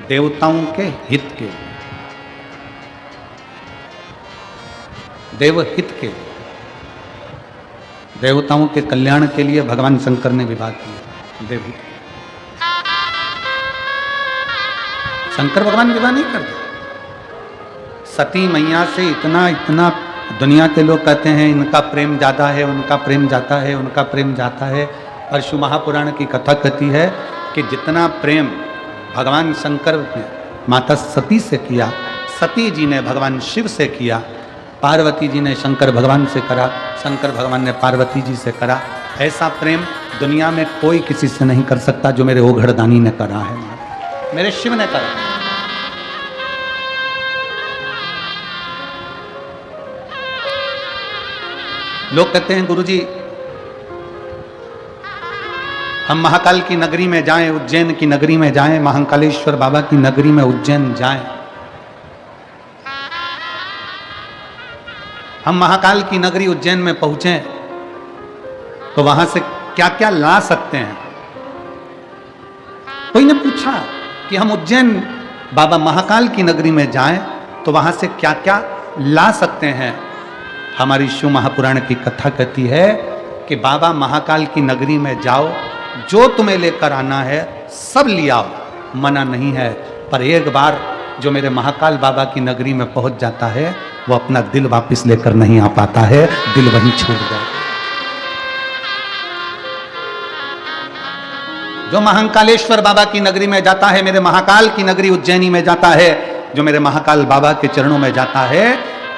देवताओं के हित के लिए। देवहित के लिए, देवताओं के कल्याण के लिए भगवान शंकर ने विवाह किया। देवहित, शंकर भगवान विवाह नहीं करते। सती मैया से इतना दुनिया के लोग कहते हैं इनका प्रेम ज्यादा है, उनका प्रेम जाता है, उनका प्रेम जाता है। और शिव महापुराण की कथा कहती है कि जितना प्रेम भगवान शंकर ने माता सती से किया, सती जी ने भगवान शिव से किया, पार्वती जी ने शंकर भगवान से करा, शंकर भगवान ने पार्वती जी से करा, ऐसा प्रेम दुनिया में कोई किसी से नहीं कर सकता जो मेरे ओघड़दानी ने करा है, मेरे शिव ने करा। लोग कहते हैं गुरुजी हम महाकाल की नगरी में जाएं, उज्जैन की नगरी में जाएं, महाकालेश्वर बाबा की नगरी में उज्जैन जाएं, हम महाकाल की नगरी उज्जैन में पहुंचे तो वहां से क्या क्या ला सकते हैं। कोई ने पूछा कि हम उज्जैन बाबा महाकाल की नगरी में जाएं तो वहां से क्या क्या ला सकते हैं। हमारी शिव महापुराण की कथा कहती है कि बाबा महाकाल की नगरी में जाओ, जो तुम्हें लेकर आना है सब ले आओ, मना नहीं है। पर एक बार जो मेरे महाकाल बाबा की नगरी में पहुंच जाता है वो अपना दिल वापस लेकर नहीं आ पाता है, दिल वहीं छूट जाता है। जो महाकालेश्वर बाबा की नगरी में जाता है, मेरे महाकाल की नगरी उज्जैनी में जाता है, जो मेरे महाकाल बाबा के चरणों में जाता है,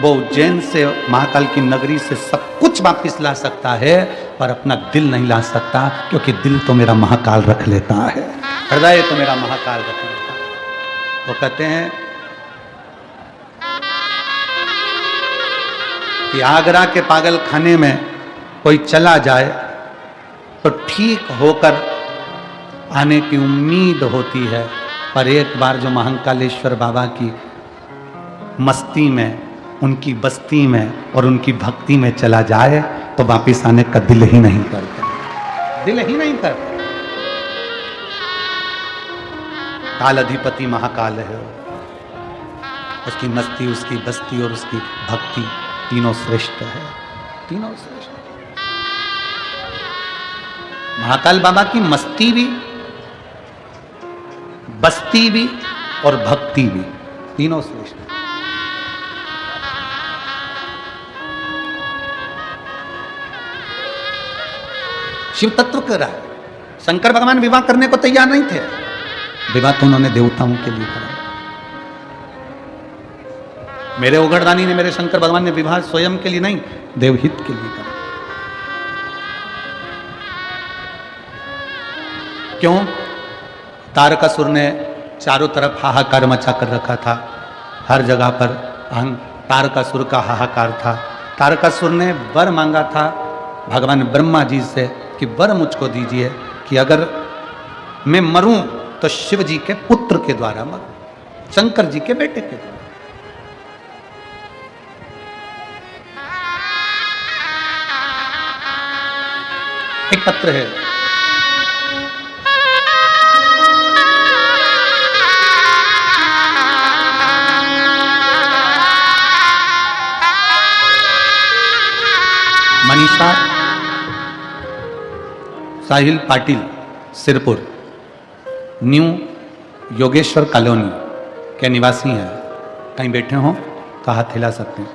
वो उज्जैन से महाकाल की नगरी से सब कुछ वापस ला सकता है पर अपना दिल नहीं ला सकता, क्योंकि दिल तो मेरा महाकाल रख लेता है, हृदय तो मेरा महाकाल रख लेता है। वो कहते हैं कि आगरा के पागल खाने में कोई चला जाए तो ठीक होकर आने की उम्मीद होती है, पर एक बार जो महाकालेश्वर बाबा की मस्ती में, उनकी बस्ती में और उनकी भक्ति में चला जाए तो वापिस आने का दिल ही नहीं करता, दिल ही नहीं करता। काल अधिपति महाकाल है, उसकी मस्ती, उसकी बस्ती और उसकी भक्ति तीनों श्रेष्ठ है, तीनों श्रेष्ठ। महाकाल बाबा की मस्ती भी, बस्ती भी और भक्ति भी तीनों श्रेष्ठ। शिव तत्व कर रहा है। शंकर भगवान विवाह करने को तैयार नहीं थे, विवाह तो उन्होंने देवताओं के लिए करा। मेरे ओघड़दानी ने, मेरे शंकर भगवान ने विवाह स्वयं के लिए नहीं, देवहित के लिए करा। क्यों? तारकासुर ने चारों तरफ हाहाकार मचा कर रखा था, हर जगह पर तारकासुर का हाहाकार था। तारकासुर ने वर मांगा था भगवान ब्रह्मा जी से कि वर मुझको दीजिए कि अगर मैं मरूं तो शिव जी के पुत्र के द्वारा मरूं, शंकर जी के बेटे के द्वारा। एक पत्र है, मनीषा साहिल पाटिल सिरपुर न्यू योगेश्वर कॉलोनी के निवासी हैं। कहीं बैठे हों तो हाथ हिला सकते हैं।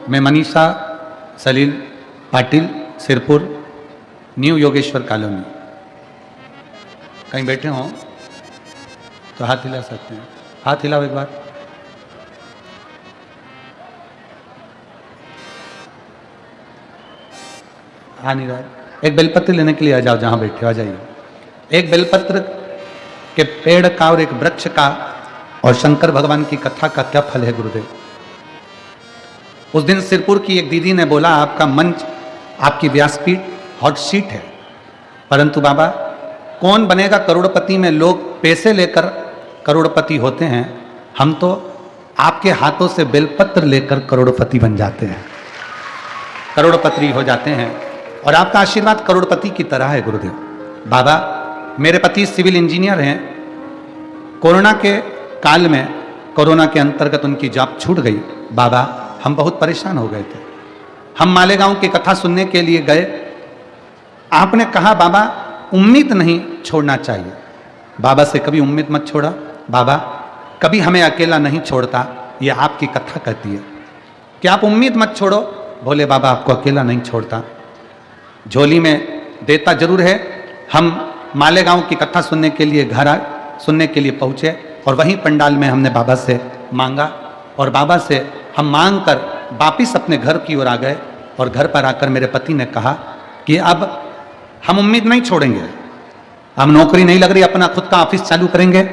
मैं मनीषा सलील पाटिल सिरपुर न्यू योगेश्वर कॉलोनी, कहीं बैठे हों तो हाथ हिला सकते हैं। हाथ हिलाओ एक बार। आ नहीं रहा है। एक बेलपत्र लेने के लिए आ जाओ, जहां बैठे आ जाइए। एक बेलपत्र के पेड़ का और एक वृक्ष का और शंकर भगवान की कथा का क्या फल है गुरुदेव? उस दिन सिरपुर की एक दीदी ने बोला आपका मंच, आपकी व्यासपीठ हॉट सीट है, परंतु बाबा कौन बनेगा करोड़पति में? लोग पैसे लेकर करोड़पति होते हैं, हम तो आपके हाथों से बेलपत्र लेकर करोड़पति बन जाते हैं, करोड़पति हो जाते हैं। और आपका आशीर्वाद करोड़पति की तरह है गुरुदेव। बाबा मेरे पति सिविल इंजीनियर हैं, कोरोना के काल में, कोरोना के अंतर्गत उनकी जॉब छूट गई। बाबा हम बहुत परेशान हो गए थे। हम मालेगांव की कथा सुनने के लिए गए। आपने कहा बाबा उम्मीद नहीं छोड़ना चाहिए। बाबा से कभी उम्मीद मत छोड़ा, बाबा कभी हमें अकेला नहीं छोड़ता, ये आपकी कथा कहती है कि आप उम्मीद मत छोड़ो। भोले बाबा आपको अकेला नहीं छोड़ता, झोली में देता जरूर है। हम मालेगांव की कथा सुनने के लिए सुनने के लिए पहुंचे और वहीं पंडाल में हमने बाबा से मांगा और बाबा से हम मांग कर वापिस अपने घर की ओर आ गए। और घर पर आकर मेरे पति ने कहा कि अब हम उम्मीद नहीं छोड़ेंगे, हम नौकरी नहीं लग रही, अपना खुद का ऑफिस चालू करेंगे।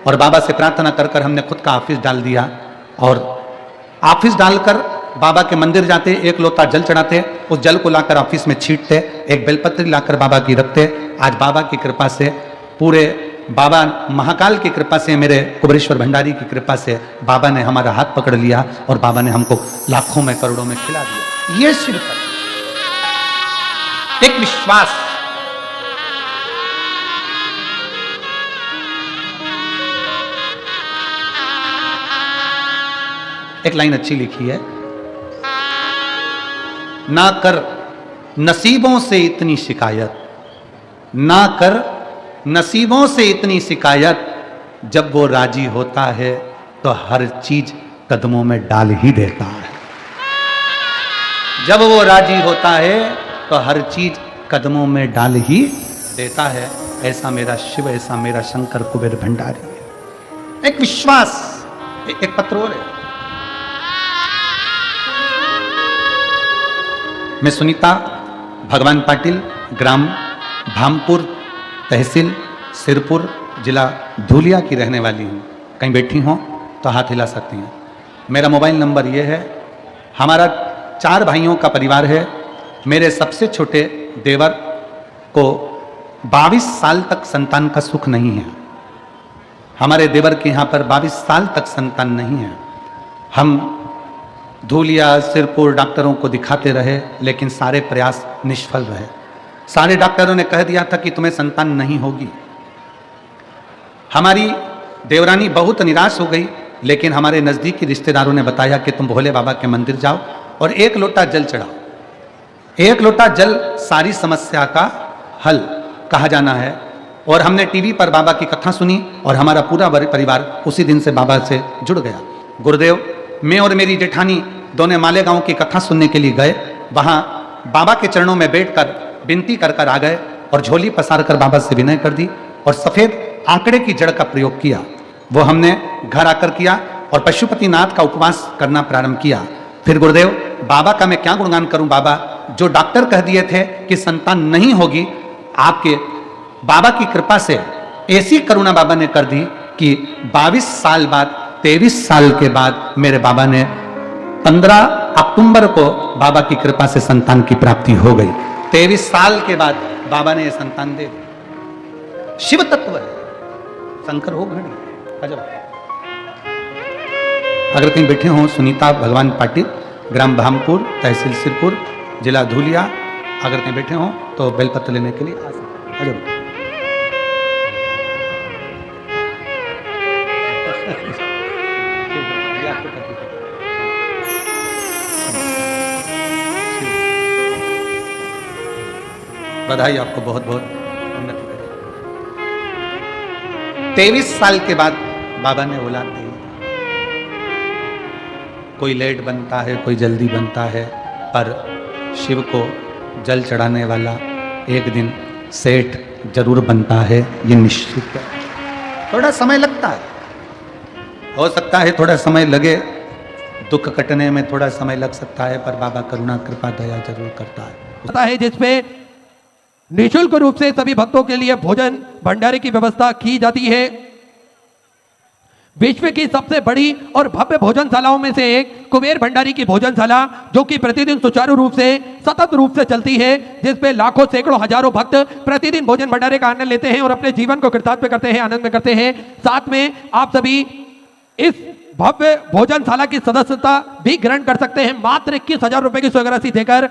और बाबा से प्रार्थना कर कर हमने खुद का ऑफिस डाल दिया और ऑफिस डालकर बाबा के मंदिर जाते, एक लोटा जल चढ़ाते, उस जल को लाकर ऑफिस में छींटते, एक बेलपत्री लाकर बाबा की रखते। आज बाबा की कृपा से, पूरे बाबा महाकाल की कृपा से, मेरे कुबेरेश्वर भंडारी की कृपा से बाबा ने हमारा हाथ पकड़ लिया और बाबा ने हमको लाखों में करोड़ों में खिला दिया। ये शिव तत्व, एक विश्वास। एक लाइन अच्छी लिखी है, ना कर नसीबों से इतनी शिकायत, ना कर नसीबों से इतनी शिकायत, जब वो राजी होता है तो हर चीज कदमों में डाल ही देता है। जब वो राजी होता है तो हर चीज कदमों में डाल ही देता है। ऐसा मेरा शिव, ऐसा मेरा शंकर कुबेर भंडारी है। एक विश्वास। एक पत्र और है, मैं सुनीता भगवान पाटिल, ग्राम भामपुर, तहसील सिरपुर, जिला धूलिया की रहने वाली हूँ। कहीं बैठी हों तो हाथ हिला सकती हैं। मेरा मोबाइल नंबर ये है। हमारा 4 भाइयों का परिवार है। मेरे सबसे छोटे देवर को 22 साल तक संतान का सुख नहीं है। हमारे देवर के यहाँ पर 22 साल तक संतान नहीं है। हम धूलिया सिरपुर डॉक्टरों को दिखाते रहे, लेकिन सारे प्रयास निष्फल रहे। सारे डॉक्टरों ने कह दिया था कि तुम्हें संतान नहीं होगी। हमारी देवरानी बहुत निराश हो गई, लेकिन हमारे नज़दीकी रिश्तेदारों ने बताया कि तुम भोले बाबा के मंदिर जाओ और 1 लोटा जल चढ़ाओ। 1 लोटा जल सारी समस्या का हल कहा जाना है। और हमने टीवी पर बाबा की कथा सुनी और हमारा पूरा परिवार उसी दिन से बाबा से जुड़ गया। गुरुदेव, मैं और मेरी जेठानी दोनों मालेगांव की कथा सुनने के लिए गए। वहाँ बाबा के चरणों में बैठकर विनती कर कर आ गए और झोली पसार कर बाबा से विनय कर दी और सफ़ेद आंकड़े की जड़ का प्रयोग किया। वो हमने घर आकर किया और पशुपतिनाथ का उपवास करना प्रारंभ किया। फिर गुरुदेव, बाबा का मैं क्या गुणगान करूं। बाबा, जो डॉक्टर कह दिए थे कि संतान नहीं होगी, आपके बाबा की कृपा से ऐसी करुणा बाबा ने कर दी कि 22 साल बाद, 23 साल के बाद मेरे बाबा ने 15 अक्टूबर को बाबा की कृपा से संतान की प्राप्ति हो गई। 23 साल के बाद बाबा ने यह संतान दे दी। शिव तत्व है, शंकर हो घड़ी अजब। अगर कहीं बैठे हों, सुनीता भगवान पाटिल, ग्राम भामपुर, तहसील सिरपुर, जिला धूलिया, अगर कहीं बैठे हों तो बेलपत्र लेने के लिए आ सकते। अजब। बधाई आपको, बहुत बहुत उन्नति करें। 23 साल के बाद बाबा ने औलाद दी। कोई लेट बनता है, कोई जल्दी बनता है, पर शिव को जल चढ़ाने वाला एक दिन सेठ जरूर बनता है, ये निश्चित है। थोड़ा समय लगता है, हो सकता है थोड़ा समय लगे, दुख कटने में थोड़ा समय लग सकता है, पर बाबा करुणा कृपा दया जरूर करता है। जिसपे निःशुल्क रूप से सभी भक्तों के लिए भोजन भंडारे की व्यवस्था की जाती है। विश्व की सबसे बड़ी और भव्य भोजनशालाओं में से एक कुबेर भंडारी की भोजनशाला, जो कि प्रतिदिन सुचारू रूप से सतत रूप से चलती है, जिसपे लाखों सैकड़ों हजारों भक्त प्रतिदिन भोजन भंडारे का आनंद लेते हैं और अपने जीवन को कृतार्थ करते हैं, आनंद में करते हैं। साथ में आप सभी इस भव्य भोजनशाला की सदस्यता भी ग्रहण कर सकते हैं। मात्र 21,000 रुपए की स्वीकृति देकर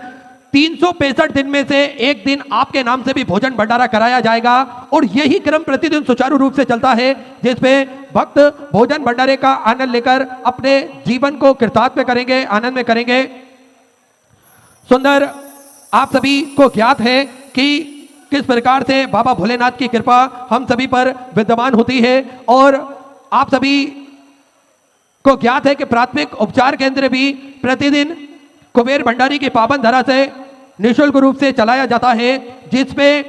365 दिन में से एक दिन आपके नाम से भी भोजन भंडारा कराया जाएगा और यही क्रम प्रतिदिन सुचारू रूप से चलता है, जिसमें भक्त भोजन भंडारे का आनंद लेकर अपने जीवन को कृतार्थ में करेंगे, आनंद में करेंगे। सुंदर आप सभी को ज्ञात है कि किस प्रकार से बाबा भोलेनाथ की कृपा हम सभी पर विद्यमान होती है और आप सभी को ज्ञात है कि प्राथमिक उपचार केंद्र भी प्रतिदिन कुबेर भंडारी की पावन धरा से निःशुल्क रूप से चलाया जाता है, जिसमें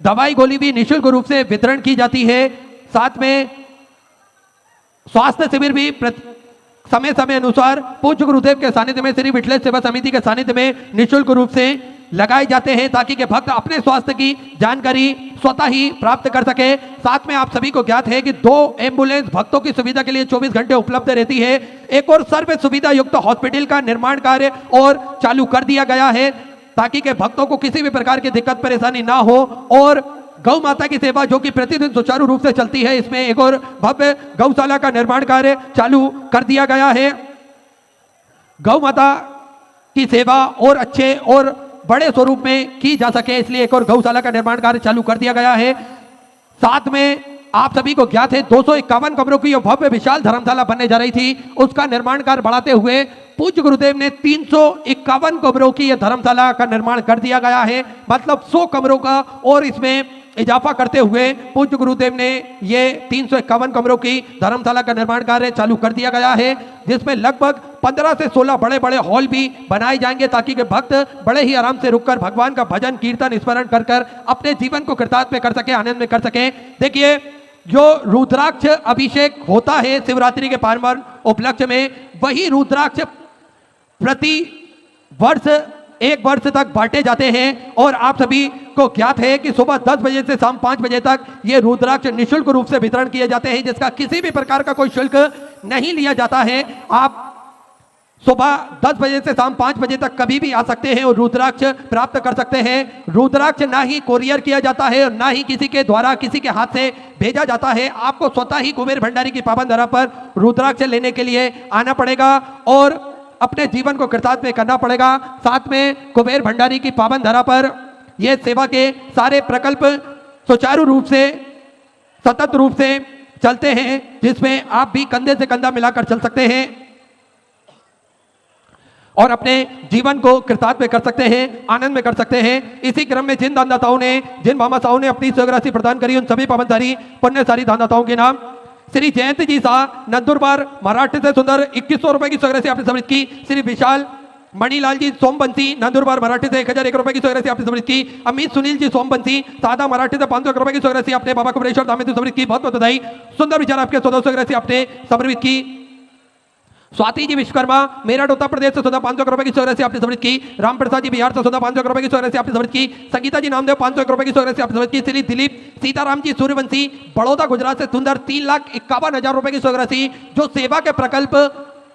दवाई गोली भी निःशुल्क रूप से वितरण की जाती है। साथ में स्वास्थ्य शिविर भी समय समय अनुसार पूज्य गुरुदेव के सानिध्य में, श्री विठलेश सेवा समिति के सानिध्य में निःशुल्क रूप से लगाए जाते हैं, ताकि के भक्त अपने स्वास्थ्य की जानकारी स्वतः ही प्राप्त कर सके। साथ में आप सभी को ज्ञात है कि 2 एम्बुलेंस भक्तों की सुविधा के लिए 24 घंटे उपलब्ध रहती है। एक और सर्व सुविधा युक्त हॉस्पिटल का निर्माण कार्य और चालू कर दिया गया है, ताकि के भक्तों को किसी भी प्रकार की दिक्कत परेशानी ना हो। और गौ माता की सेवा जो कि प्रतिदिन सुचारू रूप से चलती है, इसमें एक और भव्य गौशाला का निर्माण कार्य चालू कर दिया गया है। गौ माता की सेवा और अच्छे और बड़े स्वरूप में की जा सके, इसलिए एक और गौशाला का निर्माण कार्य चालू कर दिया गया है। साथ में आप सभी को ज्ञात है 251 कमरों की भव्य विशाल धर्मशाला बनने जा रही थी, उसका निर्माण कार्य बढ़ाते हुए पूज्य गुरुदेव ने 351 कमरों की यह धर्मशाला का निर्माण कर दिया गया है, मतलब 100 कमरों का और इसमें इजाफा करते हुए पूज्य गुरुदेव ने ये 351 कमरों की धर्मशाला का निर्माण कार्य चालू कर दिया गया है, जिसमें लगभग 15 से 16 बड़े बड़े हॉल भी बनाए जाएंगे, ताकि के भक्त बड़े ही आराम से रुककर भगवान का भजन कीर्तन स्मरण कर कर अपने जीवन को कृतार्थ में कर सके, आनंद में कर सके। देखिए, जो रुद्राक्ष अभिषेक होता है शिवरात्रि के पावन उपलक्ष्य में, वही रुद्राक्ष प्रति वर्ष 1 वर्ष तक बांटे जाते हैं। और आप सभी को ज्ञात है कि सुबह 10 बजे से शाम 5 बजे तक ये रुद्राक्ष निःशुल्क रूप से वितरण किए जाते हैं, जिसका किसी भी प्रकार का कोई शुल्क नहीं लिया जाता है। आप सुबह 10 बजे से शाम 5 बजे तक कभी भी आ सकते हैं और रुद्राक्ष प्राप्त कर सकते हैं। रुद्राक्ष ना ही कोरियर किया जाता है और ना ही किसी के द्वारा किसी के हाथ से भेजा जाता है। आपको स्वतः ही कुबेर भंडारी की पावन धरा पर रुद्राक्ष लेने के लिए आना पड़ेगा और अपने जीवन को कृतार्थ में करना पड़ेगा। साथ में कुबेर भंडारी की पावन धरा पर यह सेवा के सारे प्रकल्प सुचारू रूप से सतत रूप से चलते हैं, जिसमें आप भी कंधे से कंधा मिलाकर चल सकते हैं और अपने जीवन को कृतार्थ में कर सकते हैं, आनंद में कर सकते हैं। इसी क्रम में जिन दानदाताओं ने, जिन मामासाओं ने अपनी स्वराशि प्रदान करी, उन सभी पावनधारी पुण्यशाली दानदाताओं के नाम श्री जयंत जी शाह नंदुरबार महाराष्ट्र से सुंदर 2100 रुपए की स्वराशि आपने समर्पित की। श्री विशाल मणिलाल जी सोमबंसी नंदुरबार मराठी से 1001 रुपए की स्वराशि आपने समर्पित की। अमित सुनील जी सोमबंसी सादा मराठी से 500 रुपए की स्वराशि आपने बाबा कुबेरेश्वर धाम में समर्पित की। बहुत बहुत बधाई। सुंदर विचार आपके 1400 स्वराशि आपने समर्पित की। स्वाति जी विश्वकर्मा मेरठ उत्तर प्रदेश से 500 रुपए की स्वराशि आपने समर्पित की। राम प्रसाद जी बिहार से 500 रुपए की स्वराशि आपने समर्पित की। संगीता जी नामदेव 500 रुपए की स्वराशि आपने समर्पित की। श्री दिलीप सीताराम जी सूर्यवंशी बड़ौदा गुजरात से सुंदर 3,51,000 रुपए की स्वराशि, जो सेवा के प्रकल्प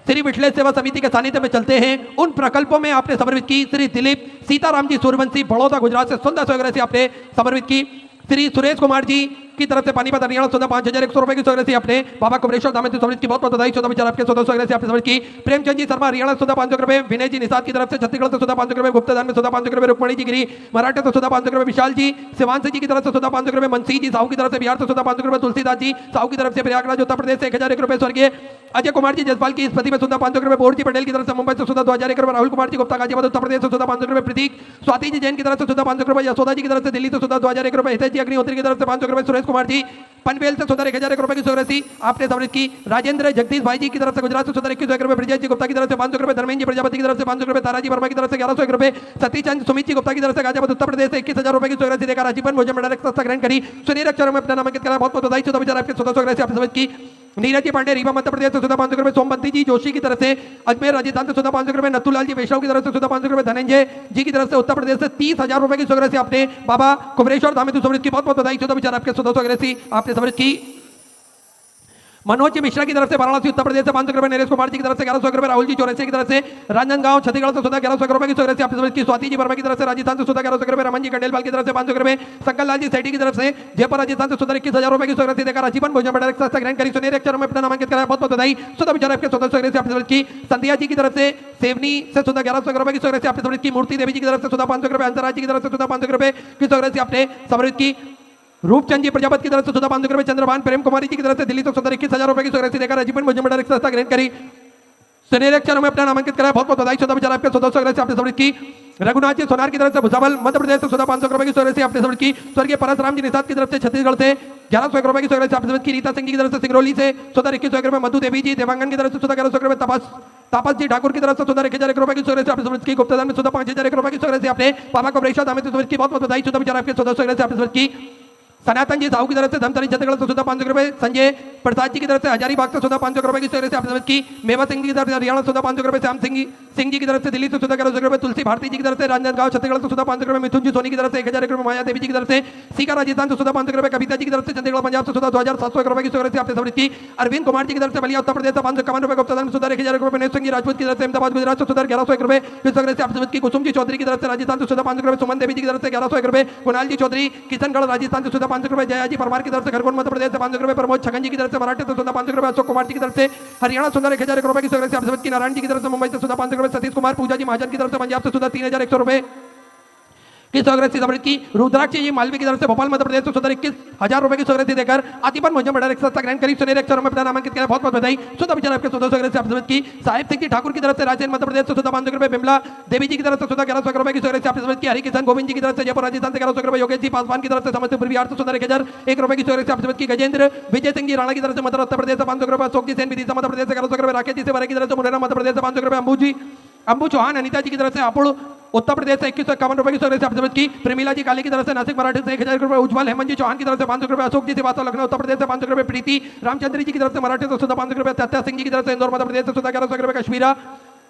श्री विठलेश सेवा समिति के सानिध्य में चलते हैं, उन प्रकल्पों में आपने समर्पित की। श्री दिलीप सीताराम जी सूर्यवंशी बड़ौदा गुजरात से सुंदर स्वराशि आपने समर्पित की। श्री सुरेश कुमार जी की तरफ से पानीपत हरियाणा 5,100 रुपए की स्वराशि आपने बाबा कुबेरेश्वर धाम में समर्पित की। बहुत बहुत बधाई। 14 विचार आपके 1400 स्वराशि आपने समर्पित की। प्रेमचंद जी शर्मा हरियाणा 500 रुपए। विनय जी निषाद की तरफ से छत्तीसगढ़ से 500 रुपए। गुप्तदान में 500 रुपए। रुक्मणी जी गिरी मराठा से 500 रुपए। विशाल जी शिवांश जी की तरफ से 500 रुपए। मनसी जी साहू की तरफ से बिहार से 500 रुपए। तुलसीदास जी साहू की तरफ से प्रयागराज उत्तर प्रदेश से 1001 रुपए। स्वर्गीय अजय कुमार जी जसपाल की स्मृति में 500 रुपए। बोर जी पटेल की तरफ से मुंबई से 2001 रुपए। राहुल कुमार जी गुप्ता गाजियाबाद उत्तर प्रदेश से 500 रुपए। प्रतीक स्वाति जी जैन की तरफ से 500 रुपए। यशोदा जी की तरफ से दिल्ली से 2001 रुपए। हितेश जी अग्निहोत्री की तरफ से 500 रुपए। सुरेश कुमार जी पनवेल से 1001 रुपए की स्वराशि आपने समर्पित की। राजेंद्र जगदीश भाई जी की तरफ से गुजरात से 21 रुपए। ब्रिजेश जी गुप्ता की तरफ से 500 रुपए। धर्मेंद्र जी प्रजापति की तरफ से 500 रुपए। ताराजी वर्मा की तरफ से 1101 रुपए। सतीश चंद सुमित जी गुप्ता की तरफ से गाजियाबाद उत्तर प्रदेश से 21,000 रुपए की स्वराशि देकर आजीवन भोजन भंडार संस्था ग्रहण करी। सुनील अक्षर में अपना नामांकित करा। बहुत बहुत बधाई। 14 विचार आपके 1400 स्वराशि आपने समर्पित की। नीरज जी पांडे रीवा मध्य प्रदेश से 500 रुपए। सोमबंती जी जोशी की तरफ से अजमेर राजस्थान से 500 रुपए। नथुलाल जी वैष्णव की तरफ से 500 रुपए। धनंजय जी की तरफ से उत्तर प्रदेश से 30,000 रुपए की स्वराशि आपने बाबा कुबेरेश्वर धाम में समर्पित की। बहुत बहुत बधाई। 14 विचार आपके 1400 स्वराशि आपने समर्पित की। मनोज मिश्रा की तरफ से वाराणसी उत्तर प्रदेश से 500 रुपए, नरेश कुमार जी की तरफ से 1100 रुपए, राहुल जी चौरसिया की तरफ से राजनांदगांव छत्तीसगढ़ से 1100 रुपए की चौरसिया आपकी समझ की, स्वाति जी वर्मा की तरफ से राजस्थान से 1100 रुपए, रमन जी कंडेलवाल की तरफ से 500 रुपए, शंकर लाल जी सेठी की तरफ से जयपुर राजस्थान से 21,000 रुपए की चौरसिया देकर आजीवन भोजन भंडार संस्था ग्रहण करी, सुनहरे अक्षरों में अपना नामांकित कराया, बहुत बहुत बधाई। सुधा विचार आपके 1400 से आपकी समझ की, संध्या जी की तरफ से सेवनी से 1100 रुपए की चौरसिया आपकी समझ की, मूर्ति देवी जी की तरफ से 500 रुपए, अंतराज जी की तरफ से 500 रुपए की चौरसिया आपने समृद्ध की, रूपचंद जी प्रजापति की तरफ से 500 रुपए, चंद्रभान प्रेम कुमारी जी की तरफ से दिल्ली तो 21,000 रुपए की चौरसिया देकर आजीवन भोजन भंडार संस्था ग्रहण करी, सुनहरे अक्षरों में अपना नामांकित कराया, बहुत बहुत बधाई। सुधा विचार आपके 1400 से आपने समृद्ध की, रघुनाथ जी सोनार की तरफ से भुसावल मध्य प्रदेश से 500 रुपए की चौरसिया आपने समृद्ध की, स्वर्गीय परशुराम जी निषाद की तरफ से छत्तीसगढ़ से 1100 रुपए की चौरसिया आपने समृद्ध की, रीता सिंह जी की तरफ से सिंगरौली से 21,000 रुपए, मधु देवी जी देवांगन की तरफ से 1100 रुपए, तापस जी ठाकुर की तरफ से 1,000 रुपए की चौरसिया आपने समृद्ध की, गुप्तदान में 5,000 रुपए की चौरसिया आपने बाबा को प्रेषा दाम समृद्ध की, बहुत बहुत बधाई। सुधा विचार आपके 1400 से आपने समृद्ध की, सनातन जी साहू की तरफ से धमतरी छत्तीसगढ़ से 500 रुपए, संजय प्रसाद जी की तरफ से हजारीबाग से 500 रुपए की चौरसिया आपने समझ की, मेवा सिंह जी की तरफ से हरियाणा 500 रुपए, श्याम सिंह जी की तरफ से दिल्ली से 1100 रुपए, तुलसी भारती जी की तरफ से राजनांदगांव छत्तीसगढ़ से 500 रुपए, मिथुन जी सोनी की तरफ से 1,000 रुपए, माया देवी जी की तरफ से सीकर राजस्थान से 500 रुपए, कविता जी की तरफ से चंडीगढ़ पंजाब से 2,700 रुपए की चौरसिया आपने समझ की, अरविंद कुमार जी की तरफ से बलिया उत्तर प्रदेश से 551 रुपए, गुप्तदान में 1,000 रुपए, मनेश सिंह जी राजपूत की तरफ से अहमदाबाद गुजरात से 1,101 रुपए की चौरसिया आपने समझ की, कुसुम जी चौधरी की तरफ से राजस्थान से 500 रुपए, सुमन देवी जी की तरफ से 1101 रुपए, कुणाल जी चौधरी किशनगढ़ राजस्थान से 500 रुपए, जया जी परमार की तरफ से खरगोन मध्य प्रदेश से 500 रुपए, प्रमोद छगन जी की तरफ से मराठे से 500 रुपए, अशोक कुमार जी की तरफ से हरियाणा 1,000 रुपए की चौरसिया आपने समझ की, नारायण जी की तरफ से मुंबई से 500 रुपए, सतीश कुमार पूजा जी महाजन की तरफ से पंजाब से 3,100 रुपए की चौरसिया समृद्ध की, रुद्राक्ष जी मालवी की तरफ से भोपाल मध्य प्रदेश से 21,000 रुपए की चौरसिया देकर आजीवन भोजन भंडार संस्था ग्रहण करी, सुनहरे अक्षरों में अपना नामांकित किया, बहुत बहुत बधाई। सुधा विचार आपके 1400 से आपने समझ की, साहिब सिंह जी ठाकुर की तरफ से राजस्थान मध्य प्रदेश से 500 रुपए, बिमला देवी जी की तरफ से 1100 रुपए की चौरसिया आपने समझ की, हरि किशन गोविंद जी की तरफ से जयपुर राजस्थान से 1100 रुपए, योगेश जी पासवान की तरफ से समस्तीपुर बिहार से 1,001 रुपए की चौरसिया आपने समझ की, गजेंद्र विजय सिंह जी राणा की तरफ से मध्य उत्तर प्रदेश से 500 रुपए, अशोक जी सेन विदिशा मध्य प्रदेश से 1100 रुपए, राकेश जी से की तरफ से मुरैना मध्य प्रदेश से 500 रुपए, अंबू चौहान अनिता जी की तरफ से अपुड़ उत्तर प्रदेश से 2151 रुपए की चौरसिया आपने समझ की, प्रेमिला जी काली की तरफ से नासिक मराठी से 1,000 रुपए, उज्जवल हेमंत जी चौहान की तरफ से 500 रुपए, अशोक जी श्रीवास्तव लखनऊ उत्तर प्रदेश से 500 रुपए, प्रीति रामचंद्र जी की तरफ से मराठी से 500 रुपए, सत्या सिंह जी की तरफ से इंदौर मध्य प्रदेश से 1100 रुपए, कश्मीरा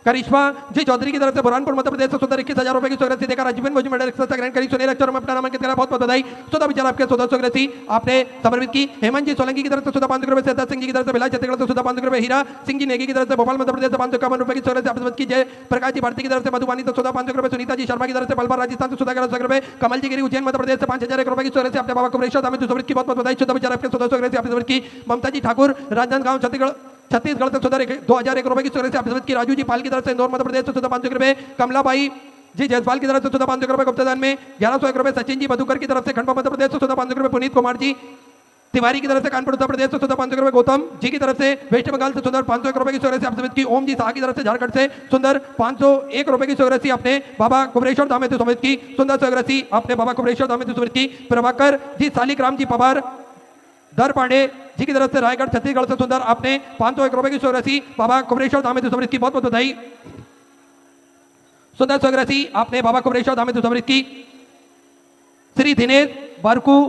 करिश्मा जी चौधरी की तरफ से बुरहानपुर मध्य प्रदेश से 21,000 रुपए की चौरसिया देकर आजीवन भोजन भंडार संस्था ग्रहण करी, सुनहरे अक्षरों में अपना नामांकित करा, बहुत बहुत बधाई। सुधा विचार आपके 1400 आपने समर्पित की, हेमंत जी सोलंकी की तरफ से 500 रुपए, सत्या सिंह जी की तरफ से भिलाई छत्तीसगढ़ से 500 रुपए, हीरा सिंह जी नेगी की तरफ से भोपाल मध्य प्रदेश से 551 रुपए की चौरसिया आपने समझ की, जय प्रकाश जी भारती की तरफ से मधुबानी से 500 रुपए, सुनीता जी शर्मा की तरफ से पलवार राजस्थान से 1100 रुपए, कमल जी गिरी उज्जैन मध्य प्रदेश से 5,000 रुपए की चौरसिया आपने बाबा को प्रेषा दाम समृद्ध की, बहुत बहुत बधाई। सुधा विचार आपके 1400 आपने समझ की, ममता जी ठाकुर राजनांदगांव छत्तीसगढ़ से 2,001 रुपए की चौरसिया आपने समझ की, राजू जी पाल की तरफ से इंदौर मध्य प्रदेश से 500 रुपए, कमलाबाई जी जयसवाल की तरफ से 500 रुपए, गुप्तदान में 1101 रुपए, सचिन जी मधुकर की तरफ से खंडवा मध्य प्रदेश से 500 रुपए, पुनीत कुमार जी तिवारी की तरफ से कानपुर उत्तर प्रदेश से 500 रुपए, गौतम जी की तरफ से वेस्ट बंगाल से 501 रुपए की चौरसिया आपने समझ की, ओम जी शाह की तरफ से झारखंड से 501 रुपए की चौरसिया आपने बाबा कुबरेश्वर धाम में समझ की, सुंदर चौरसिया आपने बाबा कुबरेश्वर धाम में समझ की, प्रभाकर जी सालिग्राम जी पवार दर पांडे जी की तरफ से रायगढ़ छत्तीसगढ़ से सुंदर आपने 501 रुपए की चौरसिया बाबा कुबरेश्वर धाम में समृद्ध की, बहुत बहुत बधाई। सुंदर चौरसिया आपने बाबा कुबरेश्वर धाम में समृद्ध की, श्री दिनेश बारकू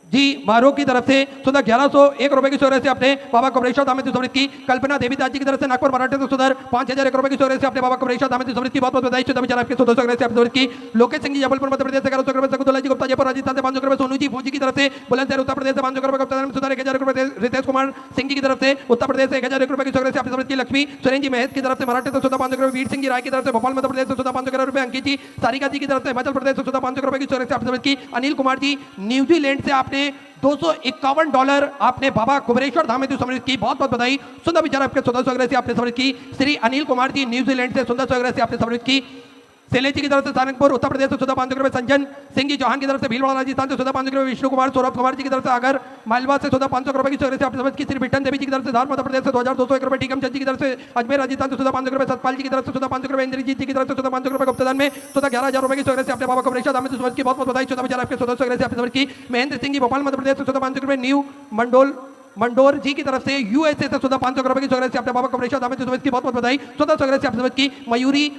जी मारो की तरफ से 1101 रुपए की चौरसिया आपने बाबा कुबरेश्वर धाम में समृद्ध की, कल्पना देवी दास जी की तरफ से नागपुर मराठे से 5,001 रुपए की चौरसिया आपने बाबा कुबरेश्वर धाम में समृद्ध की, बहुत बहुत बधाई। सुधा विचार आपके 1400 आपने समृद्ध की, लोकेश सिंह जी जबलपुर मध्य प्रदेश से 1100 रुपए, शकुंतला जी गुप्ता जयपुर राजस्थान से 500 रुपए, सोनू जी फौजी की तरफ से बुलंदशहर उत्तर प्रदेश से 500 रुपए, गुप्तदान में 1,000 रुपए, रितेश कुमार सिंह जी की तरफ से उत्तर प्रदेश से 1,000 रुपए की चौरसिया आपने समृद्ध की, लक्ष्मी सुरेन जी महेश की तरफ से मराठे से 500 रुपए, वीर सिंह जी राय की तरफ से भोपाल मध्य प्रदेश से 500 रुपए, अंकित जी सारिका जी की तरफ से हिमाचल प्रदेश से 500 रुपए की चौरसिया आपने समृद्ध की, अनिल कुमार जी न्यूजीलैंड से आपने $251 आपने बाबा कुबरेश्वर धाम में समृद्ध की, बहुत बहुत बधाई। सुंदर विचार आपके 1400 से आपने समृद्ध की, श्री अनिल कुमार जी न्यूजीलैंड से 1400 से आपने समृद्ध की, शैलेश जी की तरफ से सारंगपुर उत्तर प्रदेश से 500 रुपए, संजन सिंह जी चौहान की तरफ से भीलवाड़ा राजस्थान से 500 रुपए, विष्णु कुमार सौरभ कुमार जी की तरफ से आगर मालवा से 500 रुपए की चौरसिया आपने समझ की, श्री बिटन देवी जी की तरफ से धार मध्य प्रदेश से 2,201 रुपए, टीकम चंद जी की तरफ से अजमेर राजस्थान से 500 रुपए, सतपाल जी की तरफ से 500 रुपए, इंद्रजीत जी की तरफ से 500 रुपए, गुप्तदान में 11,000 रुपए की चौरसिया आपने बाबा कुबरेश्वर धाम में समझ की, बहुत बहुत बधाई। 14,000 आपके 1400 से आपने समझ की, महेंद्र सिंह जी भोपाल मध्य प्रदेश से 500 रुपए, न्यू मंडोर जी की तरफ से यूएसए से 500 रुपए की चौरसिया आपने बाबा कुबरेश्वर धाम में समझ की, बहुत बहुत बधाई। 1400 से आपने समझ की, मयूरी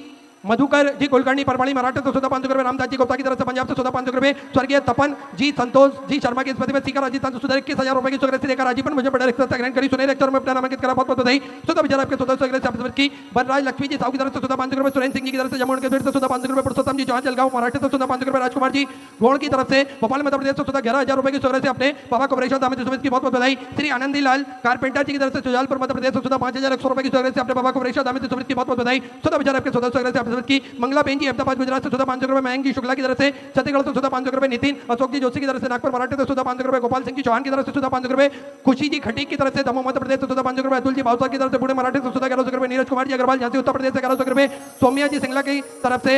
मधुकर जी कुलकर्णी परवाणी महाराष्ट्र से 500 रुपए, रामदास जी गुप्ता की तरफ से पंजाब से 500 रुपए, स्वर्गीय तपन जी संतोष जी शर्मा की स्मृति में सीकर राजस्थान सुधर 21,000 रुपए की सुग्रह देकर राजीवन मुझे बड़ा रिश्ता ग्रहण करी, सुनहरे अक्षर में अपना नामांकित करा, बहुत बहुत बधाई। सुधा विचार आपके सुधा सुग्रह से आपकी की बनराज लक्ष्मी जी साहू की तरफ से 500 रुपए, सुरेंद्र सिंह जी की तरफ से जमुन के से 500 रुपए, पुरुषोत्तम जी चौहान जलगांव महाराष्ट्र से 500 रुपए, राजकुमार जी गोड़ की तरफ से भोपाल मध्य प्रदेश से 11,000 रुपए की सुग्रह से अपने बाबा कुबरेश्वर दामोदर समिति की बहुत बहुत बधाई। श्री आनंदी लाल कारपेंटर जी की तरफ से सुजालपुर मध्य प्रदेश से 5,100 रुपए की सुग्रह से अपने बाबा कुबरेश्वर दामोदर समिति की बहुत बहुत बधाई। सुधा विचार आपके सुधा सुग्रह से आपकी की मंगला बेन जी अहमदाबाद गुजरात से 500 रुपए, मयंक जी शुक्ला की तरफ से छत्तीसगढ़ से 500 रुपए, नितिन अशोक जी जोशी की तरफ से नागपुर महाराष्ट्र से 500 रुपए, गोपाल सिंह जी चौहान की तरफ से 500 रुपए, खुशी जी खटीक की तरफ से दमोह मध्य प्रदेश से 500 रुपए, अतुल जी भावसार की तरफ से पुणे महाराष्ट्र से 1100 रुपए, नीरज कुमार जी अग्रवाल झांसी उत्तर प्रदेश से 1100 रुपए, सौम्या जी सिंगला की तरफ से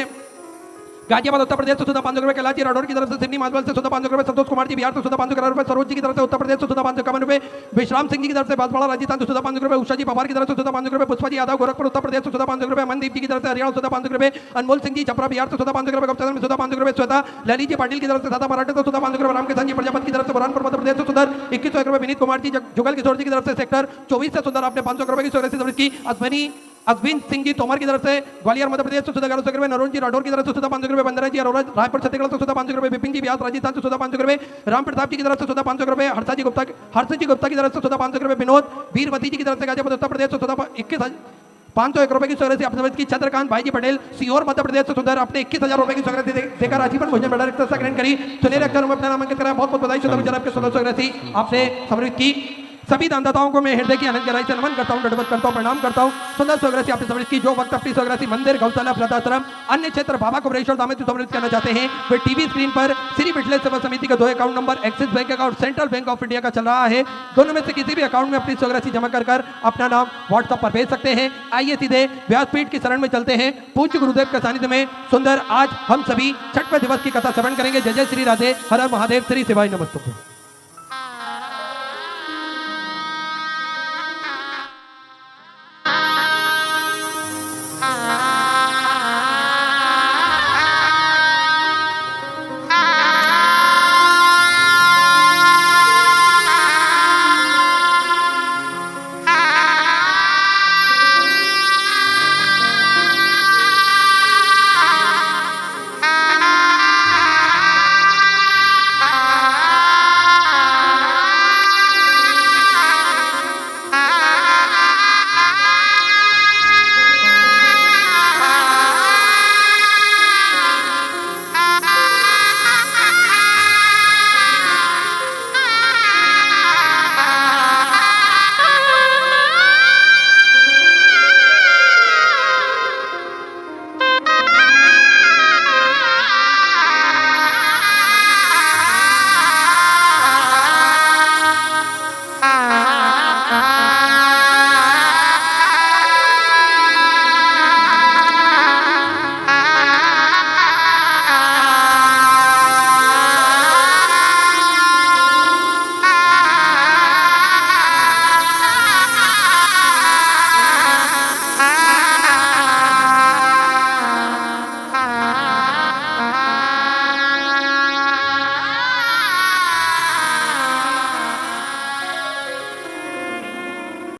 गाजियाबाद उत्तर प्रदेश से 500 रुपए, कैलाश जी राठौर की तरफ से सिडनी माधवल से 500 रुपए, संतोष कुमार जी बिहार से 500 रुपए, सरोज जी की तरफ से उत्तर प्रदेश से 551 रुपए, विश्राम सिंह जी की तरफ से बांसवाड़ा राजस्थान से 500 रुपए, उषा जी पवार की तरफ से 500 रुपए, पुष्पा जी यादव गोरखपुर उत्तर प्रदेश से 500 रुपए, मनदीप जी की तरफ से हरियाणा से 500 रुपए, अनमोल सिंह जी छपरा बिहार से 500 रुपए, गुप्ता में 500 रुपए, श्वेता ललित जी पाटिल की तरफ से सादा महाराष्ट्र से 500 रुपए, रामकिशन जी प्रजापति की तरफ से बुरहानपुर मध्य प्रदेश से सुंदर 2100 रुपए, विनीत कुमार जी जुगल किशोर जी की तरफ से सेक्टर 24 से सुंदर आपने 500 रुपए की सुग्रह की, अश्विन सिंह जी तोमर की तरफ से ग्वालियर मध्य प्रदेश से 1100 रुपए, नरोज जी राठौर की तरफ से 500 रुपए, बंदरा जी अरोरा रायपुर छत्तीसगढ़ से 500 रुपए, विपिन जी व्यास राजस्थान से 500 रुपए, राम प्रताप जी की तरफ से 500 रुपए, हर्षा जी गुप्ता की तरफ से 500 रुपए, विनोद वीरवती जी की तरफ से गाजियाबाद उत्तर प्रदेश से 21,501 रुपए की सुग्रह से अपने की, चंद्रकांत भाई जी पटेल सीहोर मध्य प्रदेश से सुंदर अपने 21,000 रुपए की सुग्रह देकर राजीवन भोजन बड़ा रिश्ता ग्रहण करी, सुनहरे अक्षर में अपना नामांकित करा, बहुत बहुत बधाई। सुधा विचार आपके सुग्रह थी आपसे समर्पित की। सभी दानदाताओं को मैं हृदय की अनंत गहराई से नमन करता हूं, दंडवत करता हूं, प्रणाम करता हूं। सुंदर सुग्रह आपने समर्पित की। जो वक्त अपनी सुग्रह मंदिर, गौशाला, वृद्धाश्रम, अन्य क्षेत्र बाबा कुबरेश्वर दामोदर समर्पित करना चाहते हैं, वे टीवी स्क्रीन पर श्री मिथिलेश सेवा समिति का 2 account number axis bank account, central bank of India का चल रहा है, दोनों में से किसी भी अकाउंट में अपनी सुग्रह जमा कर अपना नाम व्हाट्सएप पर भेज सकते हैं। आइए सीधे व्यासपीठ की शरण में चलते हैं। पूज्य गुरुदेव के सानिध्य में सुंदर आज हम सभी छठवें दिवस की कथा श्रवण करेंगे। जय जय श्री राधे, हर हर महादेव, श्री शिवाय नमस्तुभ्यं।